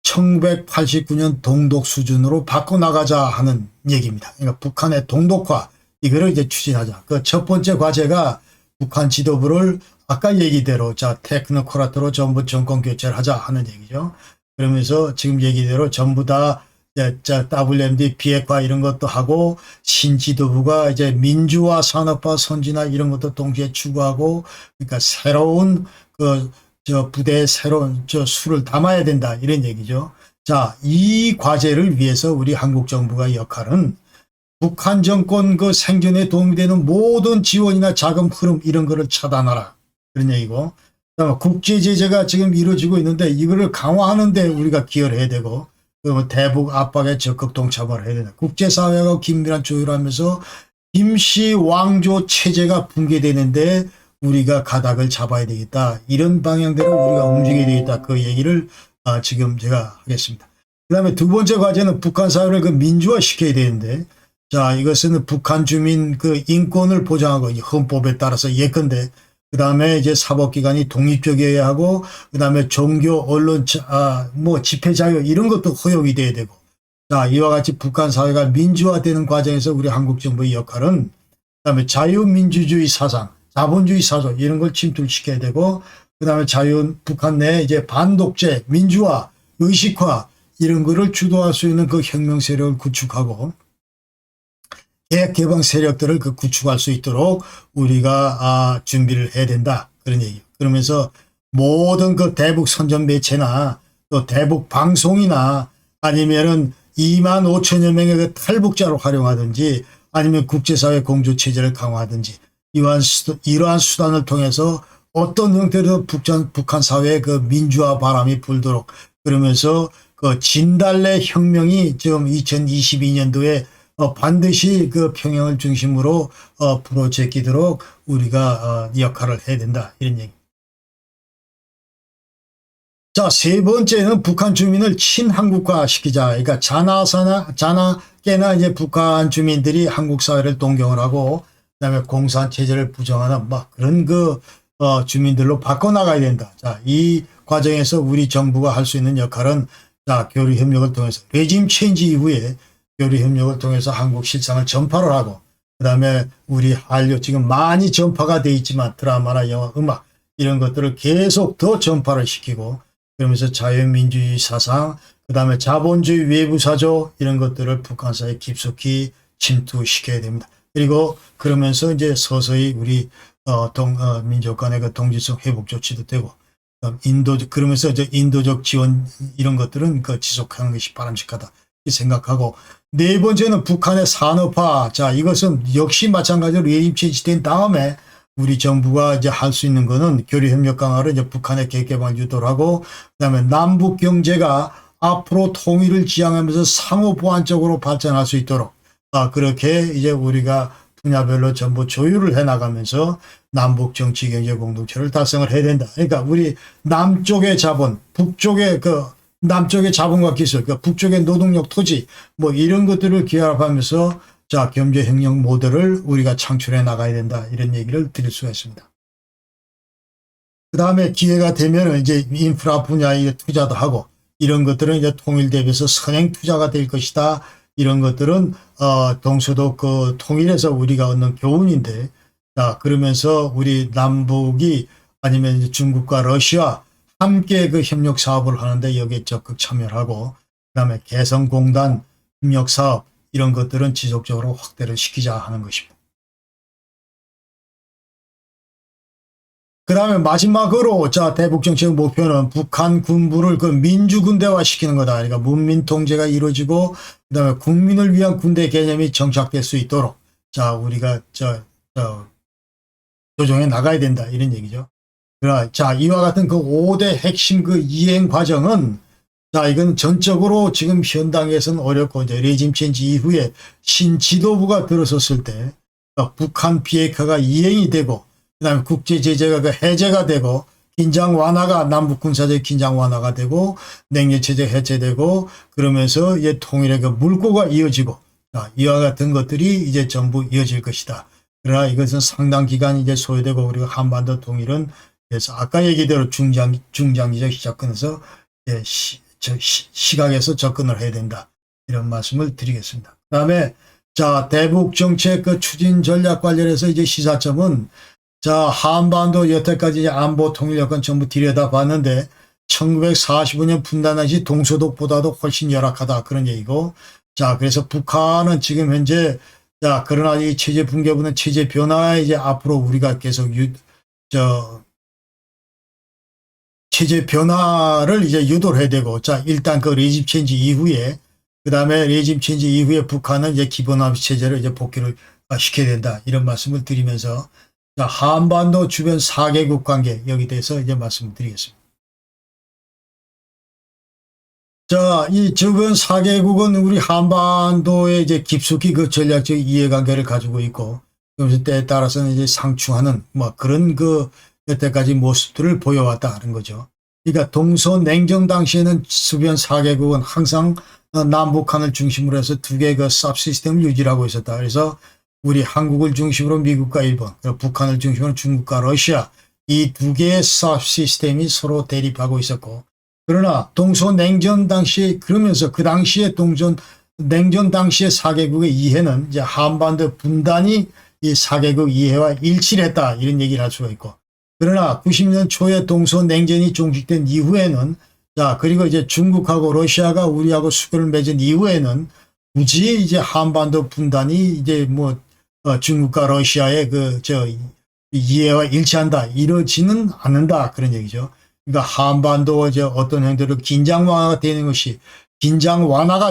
1989년 동독 수준으로 바꿔나가자 하는 얘기입니다. 그러니까 북한의 동독화 이거를 이제 추진하자. 그 첫 번째 과제가 북한 지도부를 아까 얘기대로 테크노크라트로 전부 정권 교체를 하자 하는 얘기죠. 그러면서 지금 얘기대로 전부 다 WMD 비핵화 이런 것도 하고 신지도부가 이제 민주화 산업화 선진화 이런 것도 동시에 추구하고 그러니까 새로운 부대에 새로운 수를 담아야 된다 이런 얘기죠. 자, 이 과제를 위해서 우리 한국 정부가 역할은 북한 정권 그 생존에 도움이 되는 모든 지원이나 자금 흐름 이런 거를 차단하라 그런 얘기고 국제 제재가 지금 이루어지고 있는데 이거를 강화하는 데 우리가 기여를 해야 되고 대북 압박에 적극 동참을 해야 된다. 국제사회가 긴밀한 조율하면서 김씨 왕조 체제가 붕괴되는데 우리가 가닥을 잡아야 되겠다. 이런 방향대로 우리가 움직여야 되겠다. 그 얘기를 지금 제가 하겠습니다. 그 다음에 두 번째 과제는 북한 사회를 그 민주화시켜야 되는데 이것은 북한 주민 그 인권을 보장하고 헌법에 따라서 예컨대 그 다음에 이제 사법기관이 독립적이어야 하고 그 다음에 종교 언론 집회 자유 이런 것도 허용이 돼야 되고 이와 같이 북한 사회가 민주화되는 과정에서 우리 한국 정부의 역할은 그 다음에 자유민주주의 사상 자본주의 사조 이런 걸 침투시켜야 되고 그 다음에 북한 내 이제 반독재 민주화 의식화 이런 거를 주도할 수 있는 그 혁명 세력을 구축하고 개혁 개방 세력들을 그 구축할 수 있도록 우리가 준비를 해야 된다 그런 얘기예요. 그러면서 모든 그 대북 선전 매체나 또 대북 방송이나 아니면은 2만 5천여 명의 그 탈북자로 활용하든지 아니면 국제사회 공조 체제를 강화하든지 이러한 수단을 통해서 어떤 형태로 북한 사회의 그 민주화 바람이 불도록 그러면서 그 진달래 혁명이 지금 2022년도에 반드시 그 평양을 중심으로 불어제끼도록 우리가 역할을 해야 된다 이런 얘기. 세 번째는 북한 주민을 친한국화 시키자. 그러니까 자나깨나 이제 북한 주민들이 한국 사회를 동경을 하고 그다음에 공산 체제를 부정하는 그런 주민들로 바꿔나가야 된다. 이 과정에서 우리 정부가 할 수 있는 역할은 교류 협력을 통해서 레짐 체인지 이후에 교류 협력을 통해서 한국 실상을 전파를 하고 그다음에 우리 한류 지금 많이 전파가 돼 있지만 드라마나 영화, 음악 이런 것들을 계속 더 전파를 시키고 그러면서 자유민주주의 사상 그다음에 자본주의 외부 사조 이런 것들을 북한 사회에 깊숙이 침투시켜야 됩니다. 그리고 그러면서 이제 서서히 우리 민족 간의 그 동지성 회복 조치도 되고, 그러면서 이제 인도적 지원 이런 것들은 그 지속하는 것이 바람직하다 이 생각하고, 네 번째는 북한의 산업화. 자, 이것은 역시 마찬가지로 레임 체인지된 다음에 우리 정부가 이제 할 수 있는 거는 교류 협력 강화를 이제 북한의 개개발 유도를 하고, 그다음에 남북 경제가 앞으로 통일을 지향하면서 상호 보완적으로 발전할 수 있도록 그렇게 이제 우리가 분야별로 전부 조율을 해 나가면서 남북 정치 경제 공동체를 달성을 해야 된다. 그러니까 우리 남쪽의 자본, 북쪽의 남쪽의 자본과 기술, 북쪽의 노동력, 토지 뭐 이런 것들을 기합하면서 자, 경제 협력 모델을 우리가 창출해 나가야 된다. 이런 얘기를 드릴 수가 있습니다. 그 다음에 기회가 되면 이제 인프라 분야에 투자도 하고, 이런 것들은 이제 통일 대비해서 선행 투자가 될 것이다. 이런 것들은 동서독 그 통일에서 우리가 얻는 교훈인데, 자, 그러면서 우리 남북이 아니면 이제 중국과 러시아 함께 그 협력 사업을 하는데 여기에 적극 참여를 하고, 그다음에 개성공단 협력 사업 이런 것들은 지속적으로 확대를 시키자 하는 것입니다. 그 다음에 마지막으로 자, 대북 정책 목표는 북한 군부를 그 민주군대화 시키는 거다. 그러니까 문민 통제가 이루어지고 그다음에 국민을 위한 군대 개념이 정착될 수 있도록 자, 우리가 조정해 나가야 된다 이런 얘기죠. 그러나 자, 이와 같은 그 5대 핵심 그 이행 과정은 자, 이건 전적으로 지금 현당에서는 어렵고 이제 레짐 체인지 이후에 신지도부가 들어섰을 때 북한 비핵화가 이행이 되고 그다음에 국제 제재가 그 해제가 되고 긴장 완화가 남북 군사적 긴장 완화가 되고 냉전 체제 해체되고 그러면서 이제 통일의 그 물꼬가 이어지고 이와 같은 것들이 이제 전부 이어질 것이다. 그러나 이것은 상당 기간 이제 소요되고 우리가 한반도 통일은 그래서 아까 얘기대로 중장기적 접근에서 시각에서 접근을 해야 된다. 이런 말씀을 드리겠습니다. 그다음에 자, 대북 정책 그 추진 전략 관련해서 이제 시사점은 자, 한반도 여태까지 안보 통일 여건 전부 들여다봤는데 1945년 분단 당시 동서독보다도 훨씬 열악하다 그런 얘기고, 자, 그래서 북한은 지금 현재 자, 그러나 이 체제 붕괴보다는 체제 변화에 이제 앞으로 우리가 계속 체제 변화를 이제 유도를 해야 되고, 자, 일단 그 레짐 체인지 이후에, 그 다음에 레짐 체인지 이후에 북한은 이제 기본합의 체제를 이제 복귀를 시켜야 된다. 이런 말씀을 드리면서, 자, 한반도 주변 4개국 관계, 여기 대해서 이제 말씀을 드리겠습니다. 자, 이 주변 4개국은 우리 한반도에 이제 깊숙이 그 전략적 이해관계를 가지고 있고, 그래서 때에 따라서는 이제 상충하는 뭐 그런 그 여태까지 모습들을 보여왔다는 거죠. 그러니까 동서냉전 당시에는 주변 4개국은 항상 남북한을 중심으로 해서 두 개의 그 삽 시스템을 유지하고 있었다. 그래서 우리 한국을 중심으로 미국과 일본, 북한을 중심으로 중국과 러시아 이 두 개의 삽 시스템이 서로 대립하고 있었고, 그러나 동서냉전 당시에 그러면서 그 당시에 냉전 당시의 4개국의 이해는 이제 한반도 분단이 이 4개국 이해와 일치를 했다 이런 얘기를 할 수가 있고, 그러나 90년 초에 동서냉전이 종식된 이후에는 자, 그리고 이제 중국하고 러시아가 우리하고 수교를 맺은 이후에는 굳이 이제 한반도 분단이 이제 뭐 중국과 러시아의 이해와 일치한다 이러지는 않는다 그런 얘기죠. 그러니까 한반도 이제 어떤 형태로 긴장 완화가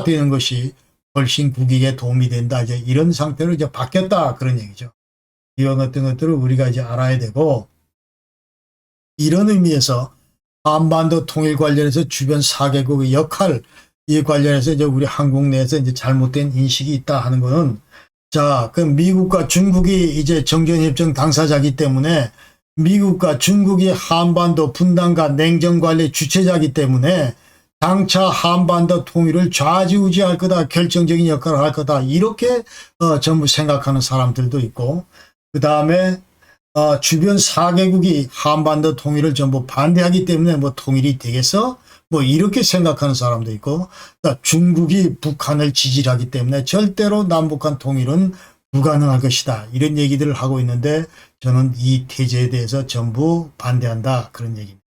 되는 것이 훨씬 국익에 도움이 된다. 이제 이런 상태로 이제 바뀌었다 그런 얘기죠. 이런 어떤 것들을 우리가 이제 알아야 되고, 이런 의미에서 한반도 통일 관련해서 주변 4개국의 역할 이 관련해서 이제 우리 한국 내에서 이제 잘못된 인식이 있다 하는 거는 자, 그 미국과 중국이 이제 정전협정 당사자이기 때문에 미국과 중국이 한반도 분단과 냉전 관리 주체자이기 때문에 장차 한반도 통일을 좌지우지할 거다, 결정적인 역할을 할 거다 이렇게 전부 생각하는 사람들도 있고, 그 다음에 주변 4개국이 한반도 통일을 전부 반대하기 때문에 뭐 통일이 되겠어? 뭐 이렇게 생각하는 사람도 있고, 중국이 북한을 지지하기 때문에 절대로 남북한 통일은 불가능할 것이다 이런 얘기들을 하고 있는데, 저는 이 태제에 대해서 전부 반대한다 그런 얘기입니다.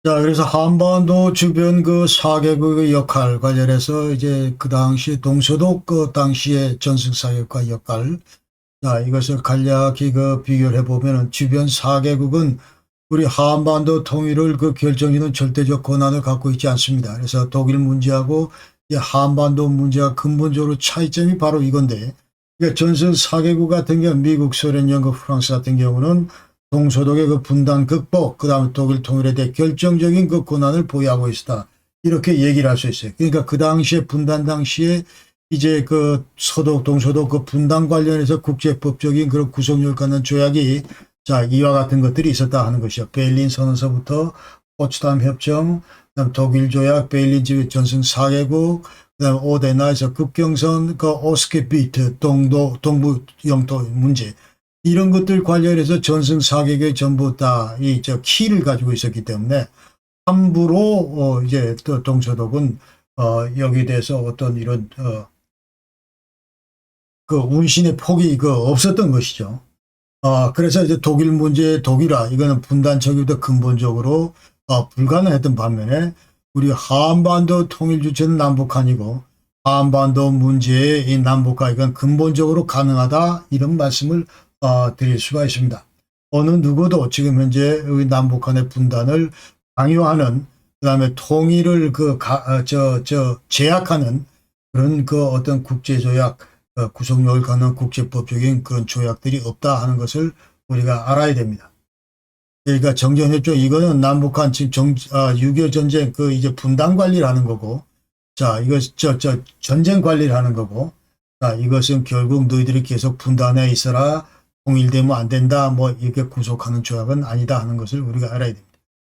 자, 그래서 한반도 주변 그 사개국의 역할 관련해서 이제 그 당시 동서독 그 당시의 전승 사격과 역할, 자, 이것을 간략히 그 비교를 해보면은 주변 사개국은 우리 한반도 통일을 그 결정짓는 절대적 권한을 갖고 있지 않습니다. 그래서 독일 문제하고 이제 한반도 문제와 근본적으로 차이점이 바로 이건데, 그러니까 전선 4개국 같은 경우 미국, 소련, 영국, 프랑스 같은 경우는 동서독의 그 분단 극복, 그 다음에 독일 통일에 대해 결정적인 그 권한을 보유하고 있었다. 이렇게 얘기를 할 수 있어요. 그러니까 그 당시에 분단 당시에 이제 그 서독, 동서독 그 분단 관련해서 국제법적인 그런 구속력을 갖는 조약이 자, 이와 같은 것들이 있었다 하는 것이요. 베를린 선언서부터 포츠담 협정, 그다음 독일 조약, 베를린 지구 전승 4개국, 그다음 오데나에서 국경선, 그 오스케비트, 동부 영토 문제, 이런 것들 관련해서 전승 4개국이 전부 다 이 저 키를 가지고 있었기 때문에 함부로 이제 또 동서독은 여기에 대해서 어떤 이런 그 운신의 폭이 그 없었던 것이죠. 그래서 이제 독일 문제, 독일화, 이거는 분단 척이부터 근본적으로 불가능했던 반면에 우리 한반도 통일 주체는 남북한이고 한반도 문제의 이 남북화, 이건 근본적으로 가능하다, 이런 말씀을 드릴 수가 있습니다. 어느 누구도 지금 현재 우리 남북한의 분단을 강요하는, 그다음에 통일을 제약하는 그런 그 어떤 국제조약, 구속력을 갖는 국제법적인 그런 조약들이 없다 하는 것을 우리가 알아야 됩니다. 그러니까 정전협정, 이거는 남북한 지금 6.25 전쟁 그 이제 분단 관리를 하는 거고, 자, 이거 전쟁 관리를 하는 거고, 자, 이것은 결국 너희들이 계속 분단해 있어라, 통일되면 안 된다, 뭐 이렇게 구속하는 조약은 아니다 하는 것을 우리가 알아야 됩니다.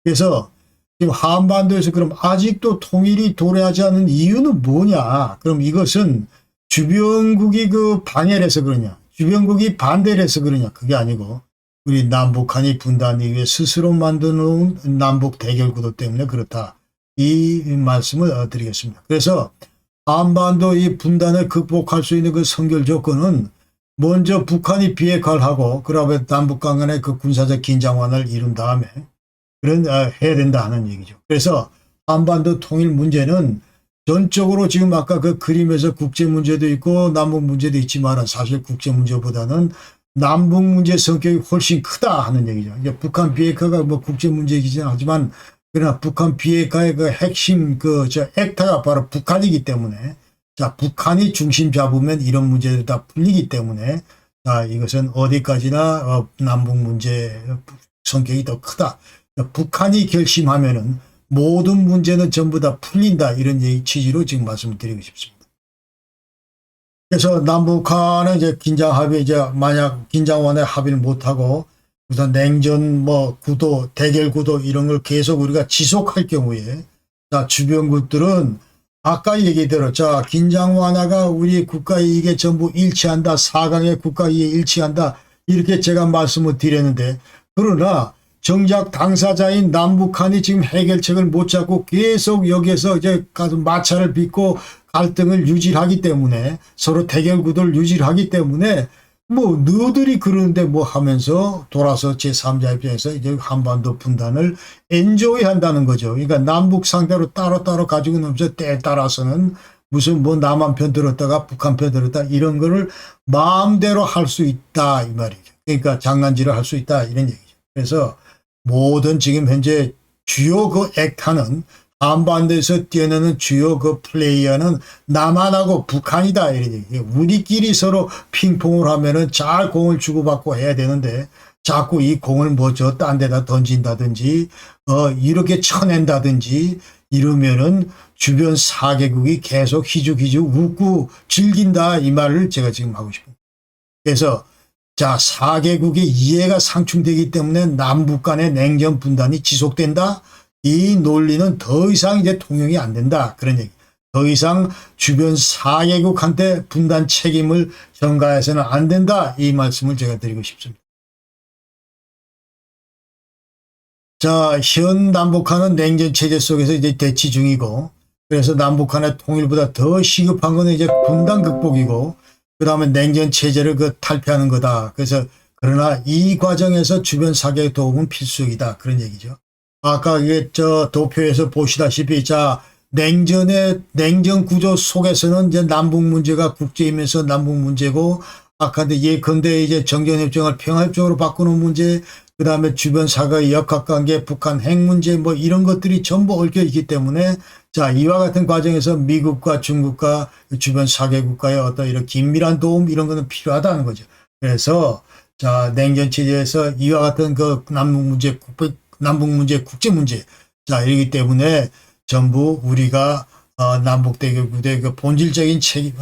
그래서 지금 한반도에서 그럼 아직도 통일이 도래하지 않은 이유는 뭐냐? 그럼 이것은 주변국이 그 방해를 해서 그러냐, 주변국이 반대를 해서 그러냐, 그게 아니고 우리 남북한이 분단 이후에 스스로 만드는 남북 대결 구도 때문에 그렇다, 이 말씀을 드리겠습니다. 그래서 한반도 이 분단을 극복할 수 있는 그 선결 조건은 먼저 북한이 비핵화를 하고 그다음에 남북 간의 그 군사적 긴장 완화를 이룬 다음에 해야 된다 하는 얘기죠. 그래서 한반도 통일 문제는 전적으로 지금 아까 그 그림에서 국제 문제도 있고 남북 문제도 있지만 사실 국제 문제보다는 남북 문제 성격이 훨씬 크다 하는 얘기죠. 이제 북한 비핵화가 뭐 국제 문제이긴 하지만 그러나 북한 비핵화의 그 핵심 액터가 바로 북한이기 때문에, 자, 북한이 중심 잡으면 이런 문제들이 다 풀리기 때문에, 자, 이것은 어디까지나 남북 문제 성격이 더 크다. 북한이 결심하면은 모든 문제는 전부 다 풀린다, 이런 취지로 지금 말씀을 드리고 싶습니다. 그래서 남북한은 이제 긴장 합의, 이제 만약 긴장 완화에 합의를 못하고 우선 냉전 구도, 대결 구도 이런 걸 계속 우리가 지속할 경우에, 자, 주변국들은 아까 얘기대로, 자, 긴장 완화가 우리 국가 이익에 전부 일치한다, 4강의 국가 이익에 일치한다, 이렇게 제가 말씀을 드렸는데, 그러나 정작 당사자인 남북한이 지금 해결책을 못 잡고 계속 여기에서 이제 가서 마찰을 빚고 갈등을 유지하기 때문에, 서로 대결 구도를 유지하기 때문에 너희들이 그러는데 뭐 하면서 돌아서 제3자 입장에서 이제 한반도 분단을 엔조이 한다는 거죠. 그러니까 남북 상대로 따로따로 가지고 나면서 때에 따라서는 무슨 남한 편 들었다가 북한 편 들었다, 이런 거를 마음대로 할 수 있다, 이 말이죠. 그러니까 장난질을 할 수 있다, 이런 얘기죠. 그래서 모든 지금 현재 주요 그 액터는, 한반도에서 뛰어내는 주요 그 플레이어는 남한하고 북한이다, 이런 얘기예요. 우리끼리 서로 핑퐁을 하면은 잘 공을 주고받고 해야 되는데, 자꾸 이 공을 딴 데다 던진다든지, 이렇게 쳐낸다든지 이러면은 주변 4개국이 계속 희죽희죽 웃고 즐긴다, 이 말을 제가 지금 하고 싶습니다. 그래서 자, 4개국의 이해가 상충되기 때문에 남북 간의 냉전 분단이 지속된다, 이 논리는 더 이상 이제 통용이 안 된다, 그런 얘기. 더 이상 주변 4개국한테 분단 책임을 전가해서는 안 된다, 이 말씀을 제가 드리고 싶습니다. 자, 현 남북한은 냉전 체제 속에서 이제 대치 중이고, 그래서 남북한의 통일보다 더 시급한 거는 이제 분단 극복이고, 그 다음에 냉전 체제를 탈피하는 거다. 그래서 그러나 이 과정에서 주변 4개국 도움은 필수이다, 그런 얘기죠. 아까 이게 도표에서 보시다시피 냉전 구조 속에서는 이제 남북 문제가 국제이면서 남북 문제고, 아까 예컨대 이제 정전협정을 평화협정으로 바꾸는 문제, 그 다음에 주변 사회의 역학관계, 북한 핵 문제 뭐 이런 것들이 전부 얽혀 있기 때문에 이와 같은 과정에서 미국과 중국과 주변 사개국가의 어떤 이런 긴밀한 도움 이런 거는 필요하다는 거죠. 그래서 냉전 체제에서 이와 같은 그 남북 문제, 국제 문제 이러기 때문에 전부 우리가 남북 대결 구도의 그 본질적인 책임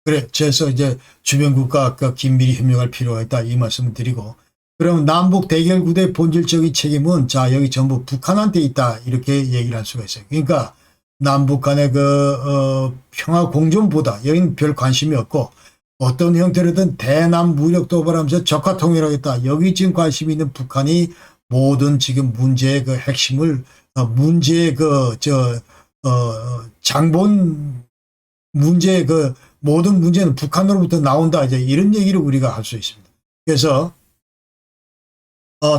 그래서 이제 주변 국가가 긴밀히 협력할 필요가 있다 이 말씀을 드리고, 그럼 남북 대결 구도의 본질적인 책임은 여기 전부 북한한테 있다 이렇게 얘기를 할 수가 있어요. 그러니까 남북 간의 평화 공존보다 여기는 별 관심이 없고, 어떤 형태로든 대남 무력 도발하면서 적화 통일하겠다 여기 지금 관심이 있는 북한이 모든 지금 문제의 그 핵심을 문제의 장본 문제의 모든 문제는 북한으로부터 나온다 이제 이런 얘기를 우리가 할 수 있습니다. 그래서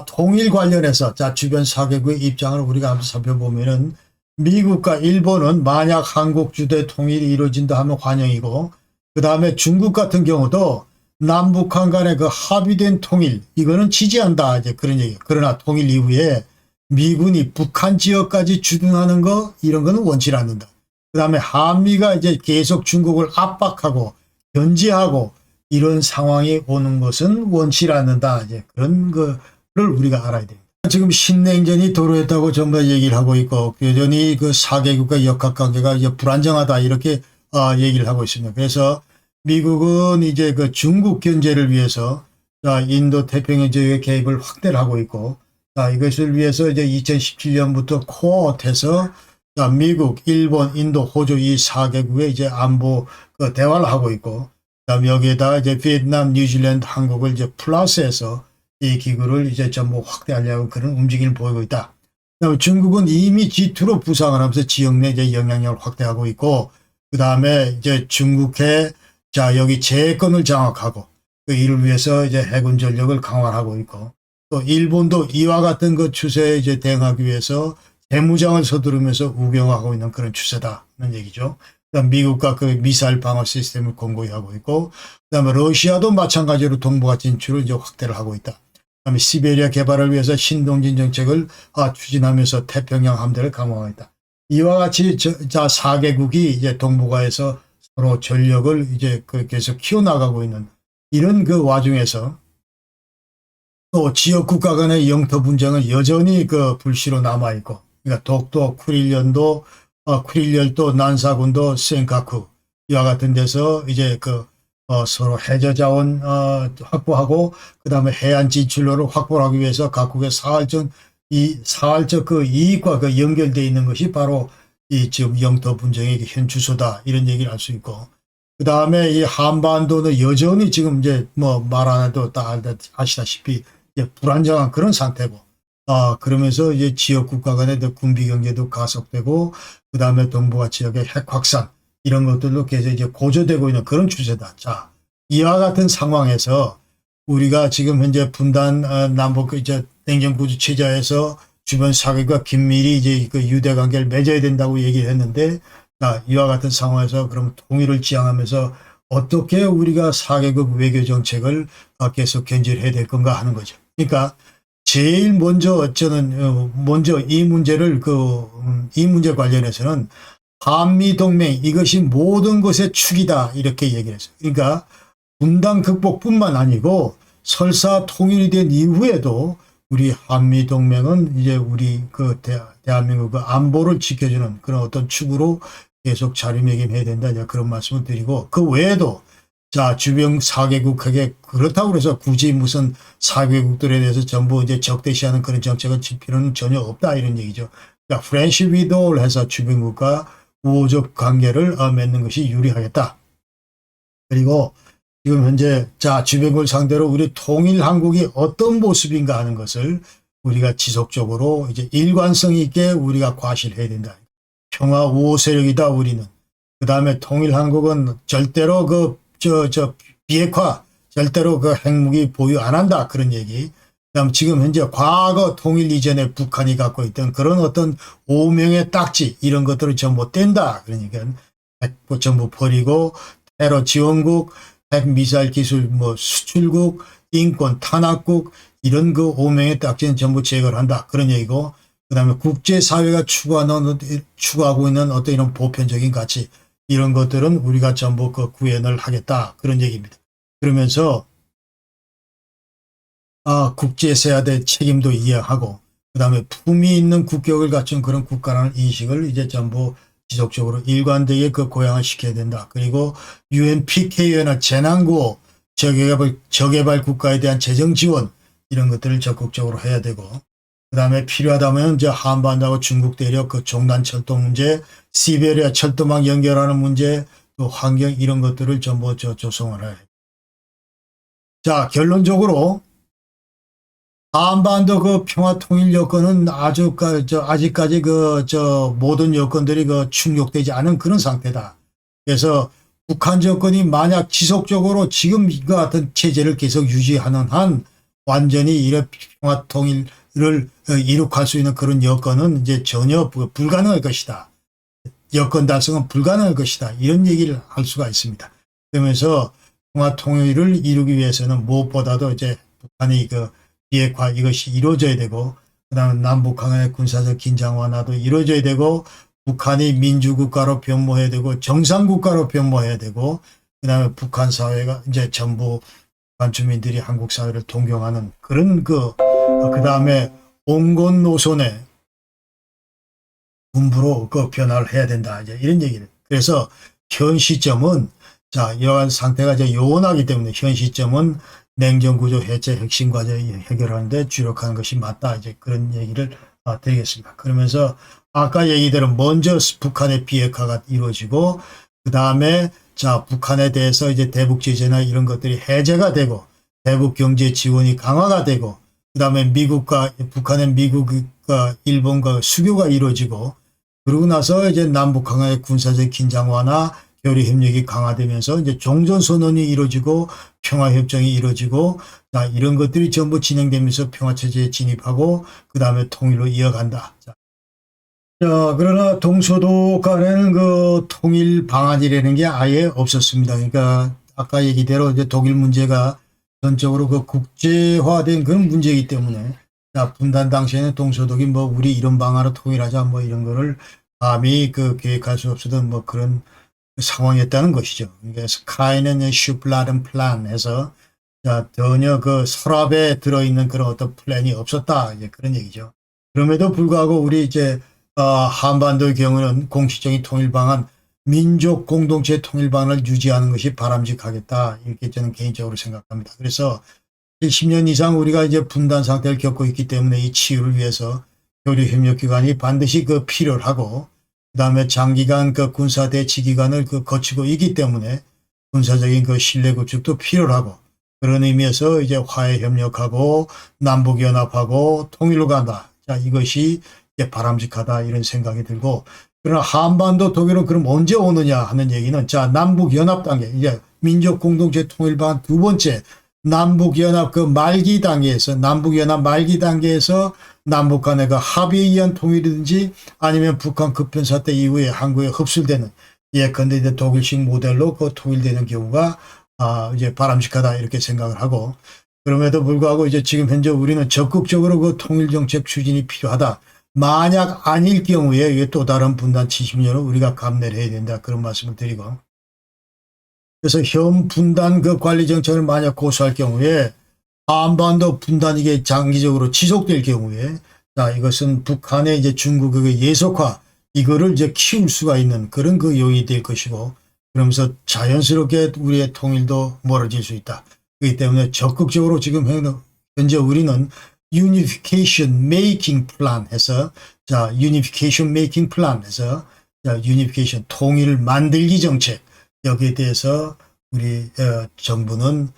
통일 관련해서 주변 사개국의 입장을 우리가 한번 살펴보면은, 미국과 일본은 만약 한국 주도의 통일이 이루어진다 하면 환영이고, 그 다음에 중국 같은 경우도 남북한 간의 그 합의된 통일 이거는 지지한다 이제 그런 얘기예요. 그러나 통일 이후에 미군이 북한 지역까지 주둔하는 거 이런 거는 원치 않는다. 그 다음에 한미가 이제 계속 중국을 압박하고 견제하고 이런 상황이 오는 것은 원치 않는다 이제 그런 거를 우리가 알아야 됩니다. 지금 신냉전이 도래했다고 전부 얘기를 하고 있고, 여전히 그 4개국의 역학관계가 이제 불안정하다 이렇게 얘기를 하고 있습니다. 그래서 미국은 이제 그 중국 견제를 위해서 인도 태평양 지역의 개입을 확대를 하고 있고, 이것을 위해서 이제 2017년부터 코어트에서 미국, 일본, 인도, 호주 이 4개국의 이제 안보 대화를 하고 있고, 그다음 여기에다 이제 베트남, 뉴질랜드, 한국을 이제 플러스해서 이 기구를 이제 전부 확대하려고 그런 움직임을 보이고 있다. 그다음에 중국은 이미 G2로 부상을 하면서 지역 내 이제 영향력을 확대하고 있고, 그 다음에 이제 중국의 여기 제해권을 장악하고 이를 위해서 이제 해군 전력을 강화하고 있고, 또 일본도 이와 같은 그 추세에 이제 대응하기 위해서 재무장을 서두르면서 우경하고 있는 그런 추세다는 얘기죠. 그다음 미국과 그 미사일 방어 시스템을 공고히 하고 있고, 그다음에 러시아도 마찬가지로 동북아 진출을 이제 확대를 하고 있다. 그다음에 시베리아 개발을 위해서 신동진 정책을 추진하면서 태평양 함대를 강화하고 있다. 이와 같이 4개국이 이제 동북아에서 서로 전력을 이제 계속 키워나가고 있는 이런 그 와중에서 또 지역 국가 간의 영토 분쟁은 여전히 그 불씨로 남아있고, 그러니까 독도, 쿠릴열도, 난사군도, 센카쿠 이와 같은 데서 이제 서로 해저 자원 확보하고, 그 다음에 해안 진출로를 확보하기 위해서 각국의 사활적 그 이익과 그 연결되어 있는 것이 바로 이 지금 영토 분쟁의 현 주소다 이런 얘기를 할 수 있고, 그 다음에 이 한반도는 여전히 지금 이제 뭐 말 안 해도 다 아시다시피 이제 불안정한 그런 상태고, 그러면서 이제 지역 국가 간의 군비 경제도 가속되고, 그 다음에 동북아 지역의 핵 확산 이런 것들도 계속 이제 고조되고 있는 그런 추세다. 이와 같은 상황에서 우리가 지금 현재 분단 남북 이제 냉전 구조 체제에서 주변 사회과 긴밀히 이제 그 유대 관계를 맺어야 된다고 얘기를 했는데, 이와 같은 상황에서 그럼 통일을 지향하면서 어떻게 우리가 4개국 외교 정책을 계속 견지를 해야 될 건가 하는 거죠. 그러니까 제일 먼저 먼저 이 문제를 이 문제 관련해서는 한미 동맹 이것이 모든 것의 축이다 이렇게 얘기를 했어요. 그러니까 분단 극복뿐만 아니고 설사 통일이 된 이후에도 우리 한미 동맹은 이제 우리 대한민국 안보를 지켜주는 그런 어떤 축으로 계속 자리매김해야 된다 그런 말씀을 드리고, 그 외에도 주변 4개국에게 그렇다고 해서 굳이 무슨 4개국들에 대해서 전부 이제 적대시하는 그런 정책을 칠 필요는 전혀 없다 이런 얘기죠. 그러니까 프렌시 위도를 해서 주변국과 우호적 관계를 맺는 것이 유리하겠다. 그리고 지금 현재 주변국을 상대로 우리 통일한국이 어떤 모습인가 하는 것을 우리가 지속적으로 이제 일관성 있게 우리가 과시를 해야 된다. 평화 우호 세력이다 우리는. 그 다음에 통일한국은 절대로 비핵화 절대로 핵무기 보유 안 한다 그런 얘기. 그다음 지금 현재 과거 통일 이전에 북한이 갖고 있던 그런 어떤 오명의 딱지 이런 것들을 전부 뗀다. 그러니까 핵 전부 버리고 테러 지원국, 핵 미사일 기술 뭐 수출국, 인권 탄압국 이런 그 오명의 딱지는 전부 제거를 한다. 그런 얘기고 그다음에 국제사회가 추구하고 있는 어떤 이런 보편적인 가치 이런 것들은 우리가 전부 그 구현을 하겠다. 그런 얘기입니다. 그러면서 국제세아대 책임도 이해하고 그다음에 품위 있는 국격을 갖춘 그런 국가라는 인식을 이제 전부 지속적으로 일관되게 그 고양을 시켜야 된다. 그리고 UN PKO나 재난구호, 저개발 국가에 대한 재정 지원 이런 것들을 적극적으로 해야 되고 그다음에 필요하다면 이제 한반도하고 중국 대륙 그 종단 철도 문제, 시베리아 철도망 연결하는 문제, 또 환경 이런 것들을 전부 조성을 해요. 자, 결론적으로 한반도 그 평화 통일 여건은 아직까지 모든 여건들이 충족되지 않은 그런 상태다. 그래서 북한 정권이 만약 지속적으로 지금 이와 같은 체제를 계속 유지하는 한 완전히 이런 평화 통일을 이룩할 수 있는 그런 여건은 이제 전혀 불가능할 것이다. 여건 달성은 불가능할 것이다. 이런 얘기를 할 수가 있습니다. 그러면서 평화 통일을 이루기 위해서는 무엇보다도 이제 북한이 비핵화 이것이 이루어져야 되고 그다음에 남북 간의 군사적 긴장 완화도 이루어져야 되고 북한이 민주국가로 변모해야 되고 정상국가로 변모해야 되고 그다음에 북한 사회가 이제 전부 북한 주민들이 한국 사회를 동경하는 그런 그다음에 온건 노선의 군부로 변화를 해야 된다. 이제 이런 얘기를. 그래서 현 시점은 이러한 상태가 이제 요원하기 때문에 현 시점은 냉전구조 해체 핵심 과제 해결하는데 주력하는 것이 맞다. 이제 그런 얘기를 드리겠습니다. 그러면서 아까 얘기대로 먼저 북한의 비핵화가 이루어지고 그 다음에 북한에 대해서 이제 대북 제재나 이런 것들이 해제가 되고 대북 경제 지원이 강화가 되고 그 다음에 북한의 미국과 일본과 수교가 이루어지고 그러고 나서 이제 남북 간의 군사적 긴장 완화 교류 협력이 강화되면서 이제 종전 선언이 이루어지고 평화 협정이 이루어지고 이런 것들이 전부 진행되면서 평화 체제에 진입하고 그다음에 통일로 이어간다. 그러나 동서도 간에는 그 통일 방안이라는 게 아예 없었습니다. 그러니까 아까 얘기대로 이제 독일 문제가 전적으로 국제화된 그런 문제이기 때문에 분단 당시에는 동서독이 우리 이런 방안으로 통일하자 이런 거를 감히 계획할 수 없었던 그런 상황이었다는 것이죠. 그래서 카이넨의 슈플라든 플랜에서 전혀 서랍에 들어있는 그런 어떤 플랜이 없었다. 이제 그런 얘기죠. 그럼에도 불구하고 우리 이제 한반도의 경우는 공식적인 통일 방안, 민족 공동체 통일 방안을 유지하는 것이 바람직하겠다. 이렇게 저는 개인적으로 생각합니다. 그래서 70년 이상 우리가 이제 분단 상태를 겪고 있기 때문에 이 치유를 위해서 교류 협력 기관이 반드시 필요하고 그다음에 장기간 군사 대치 기간을 거치고 있기 때문에 군사적인 신뢰 구축도 필요하고 그런 의미에서 이제 화해 협력하고 남북 연합하고 통일로 간다. 이것이 이제 바람직하다 이런 생각이 들고 그러나 한반도 독일은 그럼 언제 오느냐 하는 얘기는 남북 연합 단계 이제 민족 공동체 통일 방안 두 번째 남북 연합 말기 단계에서 남북 연합 말기 단계에서 남북 간의 합의에 의한 통일이든지 아니면 북한 급변 사태 이후에 한국에 흡수되는 예컨대 이제 독일식 모델로 통일되는 경우가 이제 바람직하다 이렇게 생각을 하고 그럼에도 불구하고 이제 지금 현재 우리는 적극적으로 통일 정책 추진이 필요하다. 만약 아닐 경우에 또 다른 분단 70년을 우리가 감내를 해야 된다 그런 말씀을 드리고 그래서 현 분단 관리 정책을 만약 고수할 경우에 한반도 분단이 이게 장기적으로 지속될 경우에 이것은 북한의 이제 중국의 예속화 이거를 이제 키울 수가 있는 그런 요인이 될 것이고 그러면서 자연스럽게 우리의 통일도 멀어질 수 있다. 그렇기 때문에 적극적으로 지금 현재 우리는 Unification Making Plan 해서 Unification Making Plan 해서 Unification 통일 만들기 정책 여기에 대해서 우리 정부는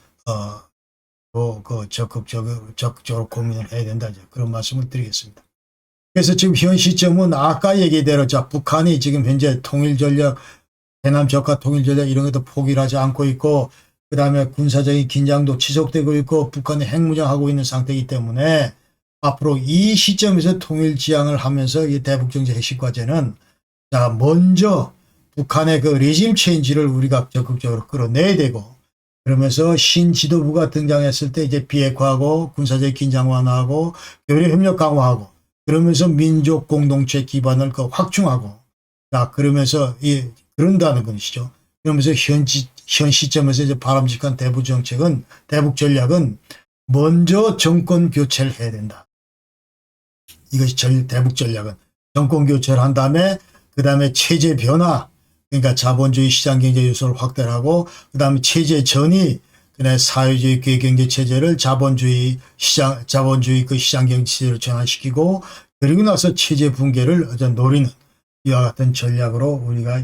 적극적으로 고민을 해야 된다. 그런 말씀을 드리겠습니다. 그래서 지금 현 시점은 아까 얘기대로 북한이 지금 현재 통일 전략, 해남 적화 통일 전략 이런 것도 포기를 하지 않고 있고 그 다음에 군사적인 긴장도 지속되고 있고 북한이 핵무장하고 있는 상태이기 때문에 앞으로 이 시점에서 통일 지향을 하면서 이 대북정책 핵심 과제는 자, 먼저 북한의 그 레짐 체인지를 우리가 적극적으로 끌어내야 되고, 그러면서 신지도부가 등장했을 때 이제 비핵화하고 군사적 긴장 완화하고 교류 협력 강화하고, 그러면서 민족 공동체 기반을 그 확충하고, 자, 그러면서 그런다는 것이죠. 그러면서 현 시점에서 이제 바람직한 대북 정책은, 대북 전략은 먼저 정권 교체를 해야 된다. 이것이 대북 전략은 정권 교체를 한 다음에 그 다음에 체제 변화, 그러니까 자본주의 시장 경제 요소를 확대하고, 그 다음에 체제 전이, 그다음에 사회주의 경제 체제를 자본주의 그 시장 경제 체제로 전환시키고, 그리고 나서 체제 붕괴를 노리는 이와 같은 전략으로 우리가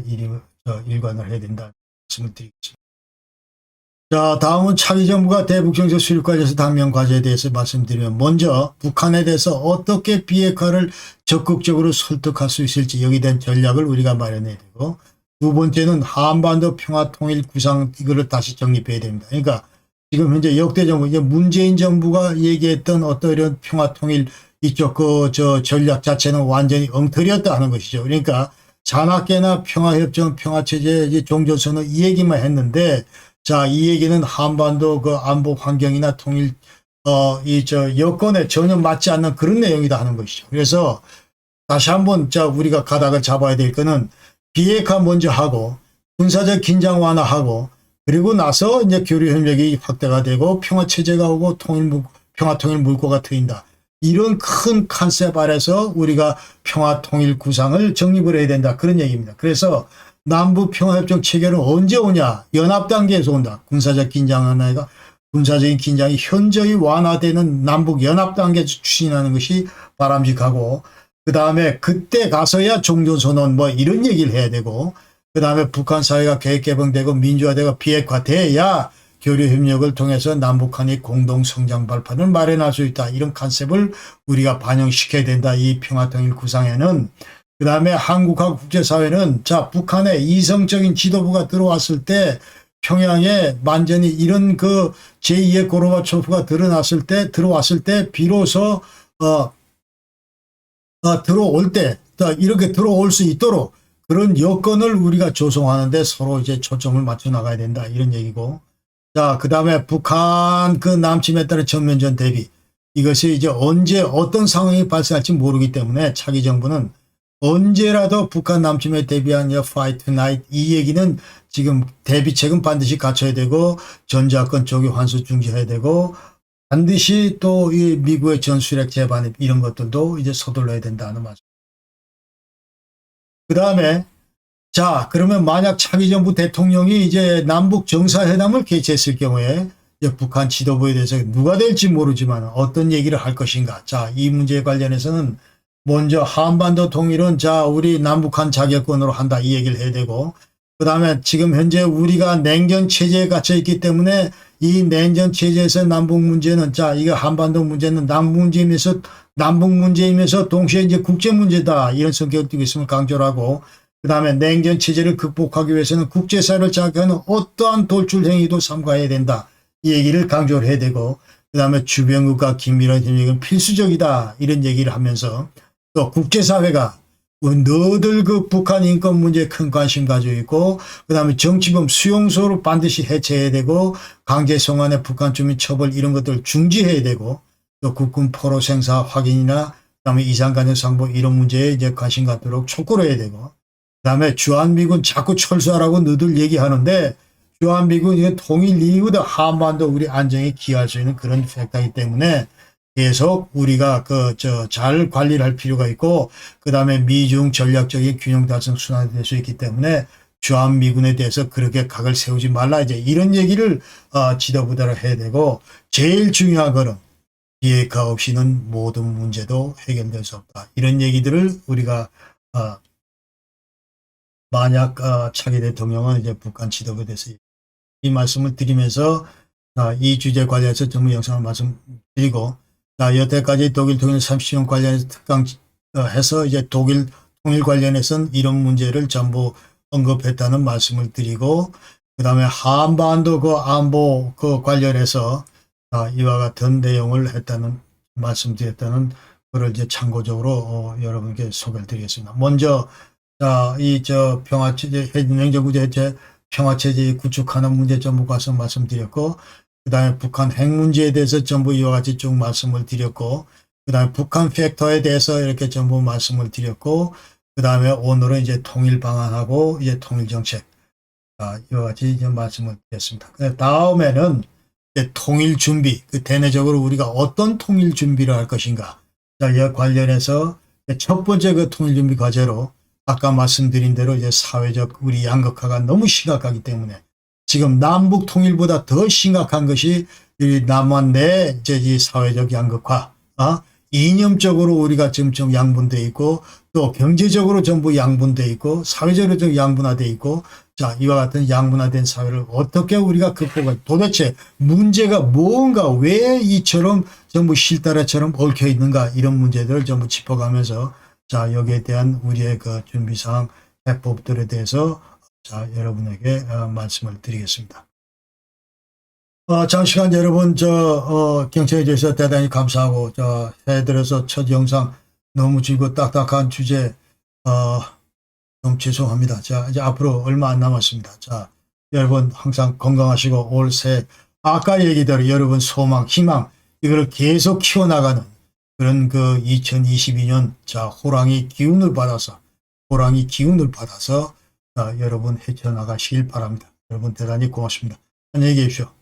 일관을 해야 된다 말씀을 드리겠습니다. 자, 다음은 차기 정부가 대북 정책 수립 관련해서 당면 과제에 대해서 말씀드리면, 먼저 북한에 대해서 어떻게 비핵화를 적극적으로 설득할 수 있을지 여기에 대한 전략을 우리가 마련해야 되고, 두 번째는 한반도 평화 통일 구상, 이거를 다시 정립해야 됩니다. 그러니까 지금 현재 역대 정부, 이제 문재인 정부가 얘기했던 어떤 이런 평화 통일 이쪽 전략 자체는 완전히 엉터리였다 하는 것이죠. 그러니까 잔악계나 평화협정, 평화체제, 종전선언 이 얘기만 했는데, 자, 이 얘기는 한반도 그 안보 환경이나 통일, 여건에 전혀 맞지 않는 그런 내용이다 하는 것이죠. 그래서 다시 한번 우리가 가닥을 잡아야 될 거는 비핵화 먼저 하고, 군사적 긴장 완화하고, 그리고 나서 이제 교류 협력이 확대가 되고, 평화체제가 오고, 평화 통일 물꼬가 트인다. 이런 큰 컨셉 아래서 우리가 평화 통일 구상을 정립을 해야 된다. 그런 얘기입니다. 그래서 남북 평화협정 체결은 언제 오냐? 연합 단계에서 온다. 군사적인 긴장이 현저히 완화되는 남북 연합 단계에서 추진하는 것이 바람직하고, 그 다음에 그때 가서야 종전선언 이런 얘기를 해야 되고, 그 다음에 북한 사회가 계획개방되고 민주화되고 비핵화돼야 교류협력을 통해서 남북한이 공동성장 발판을 마련할 수 있다. 이런 컨셉을 우리가 반영시켜야 된다. 이 평화통일 구상에는. 그 다음에 한국하고 국제사회는 북한의 이성적인 지도부가 들어왔을 때, 평양에 완전히 이런 그 제2의 고르바초프가 들어왔을 때 비로소 들어올 때 이렇게 들어올 수 있도록 그런 여건을 우리가 조성하는데 서로 이제 초점을 맞춰 나가야 된다. 이런 얘기고. 자, 그 다음에 북한 그 남침에 따른 전면전 대비. 이것이 이제 언제 어떤 상황이 발생할지 모르기 때문에 차기 정부는 언제라도 북한 남침에 대비한 Fight Tonight 이 얘기는 지금 대비책은 반드시 갖춰야 되고, 전자권 조기 환수 중지해야 되고, 반드시 또 이 미국의 전술핵 재반입 이런 것들도 이제 서둘러야 된다는 말씀. 그 다음에 그러면 만약 차기 정부 대통령이 이제 남북 정상회담을 개최했을 경우에 이제 북한 지도부에 대해서 누가 될지 모르지만 어떤 얘기를 할 것인가. 이 문제에 관련해서는 먼저 한반도 통일은 우리 남북한 자결권으로 한다 이 얘기를 해야 되고, 그 다음에 지금 현재 우리가 냉전 체제에 갇혀 있기 때문에 이 냉전 체제에서 남북 문제는 이거 한반도 문제는 남북 문제이면서 동시에 이제 국제 문제다 이런 성격을 띠고 있음을 강조를 하고, 그 다음에 냉전 체제를 극복하기 위해서는 국제사회를 자극하는 어떠한 돌출 행위도 삼가해야 된다 이 얘기를 강조를 해야 되고, 그 다음에 주변국과 긴밀한 협력은 필수적이다 이런 얘기를 하면서, 또 국제사회가 너들 그 북한 인권 문제에 큰 관심 가지고 있고, 그 다음에 정치범 수용소를 반드시 해체해야 되고, 강제 송환의 북한 주민 처벌 이런 것들을 중지해야 되고, 또 국군 포로 생사 확인이나 그다음에 이산가능 상봉 이런 문제에 이제 관심 갖도록 촉구를 해야 되고, 그다음에 주한미군 자꾸 철수하라고 너들 얘기하는데, 주한미군 이게 통일 이후도 한반도 우리 안정에 기여할 수 있는 그런 팩터이기 때문에 계속 우리가 잘 관리를 할 필요가 있고, 그다음에 미중 전략적인 균형 달성 순환이 될 수 있기 때문에 주한미군에 대해서 그렇게 각을 세우지 말라 이제 이런 얘기를 지도부대로 해야 되고, 제일 중요한 거는 비핵화 없이는 모든 문제도 해결될 수 없다. 이런 얘기들을 우리가 만약 차기 대통령은 이제 북한 지도부에 대해서 이 말씀을 드리면서 이 주제 관련해서 전문 영상을 말씀드리고, 여태까지 독일 통일 30주년 관련해서 특강해서 이제 독일 통일 관련해서는 이런 문제를 전부 언급했다는 말씀을 드리고, 그 다음에 한반도 그 안보 그 관련해서 이와 같은 내용을 했다는 말씀드렸다는 그걸 이제 참고적으로 여러분께 소개를 드리겠습니다. 먼저 이 평화체제 행정구제 평화체제 구축하는 문제 전부 가서 말씀드렸고, 그 다음에 북한 핵 문제에 대해서 전부 이와 같이 쭉 말씀을 드렸고, 그 다음에 북한 팩터에 대해서 이렇게 전부 말씀을 드렸고, 그 다음에 오늘은 이제 통일 방안하고 이제 통일 정책 이와 같이 이제 말씀을 드렸습니다. 다음에는 이제 통일 준비, 그 대내적으로 우리가 어떤 통일 준비를 할 것인가. 이 관련해서 첫 번째 그 통일 준비 과제로 아까 말씀드린 대로 이제 사회적 우리 양극화가 너무 심각하기 때문에 지금 남북 통일보다 더 심각한 것이 이 남한 내 이제 이 사회적 양극화, 이념적으로 우리가 지금 좀 양분돼 있고 또 경제적으로 전부 양분돼 있고 사회적으로 좀 양분화돼 있고 이와 같은 양분화된 사회를 어떻게 우리가 극복할 도대체 문제가 뭔가 왜 이처럼 전부 실타래처럼 얽혀 있는가 이런 문제들을 전부 짚어가면서 여기에 대한 우리의 그 준비사항 해법들에 대해서 여러분에게 말씀을 드리겠습니다. 장시간 여러분 경청해 주셔서 대단히 감사하고 해 들어서 첫 영상 너무 길고 딱딱한 주제 너무 죄송합니다. 이제 앞으로 얼마 안 남았습니다. 여러분 항상 건강하시고 올 새해 아까 얘기대로 여러분 소망, 희망 이거를 계속 키워나가는 그런 그 2022년 호랑이 기운을 받아서 여러분 헤쳐나가시길 바랍니다. 여러분 대단히 고맙습니다. 안녕히 계십시오.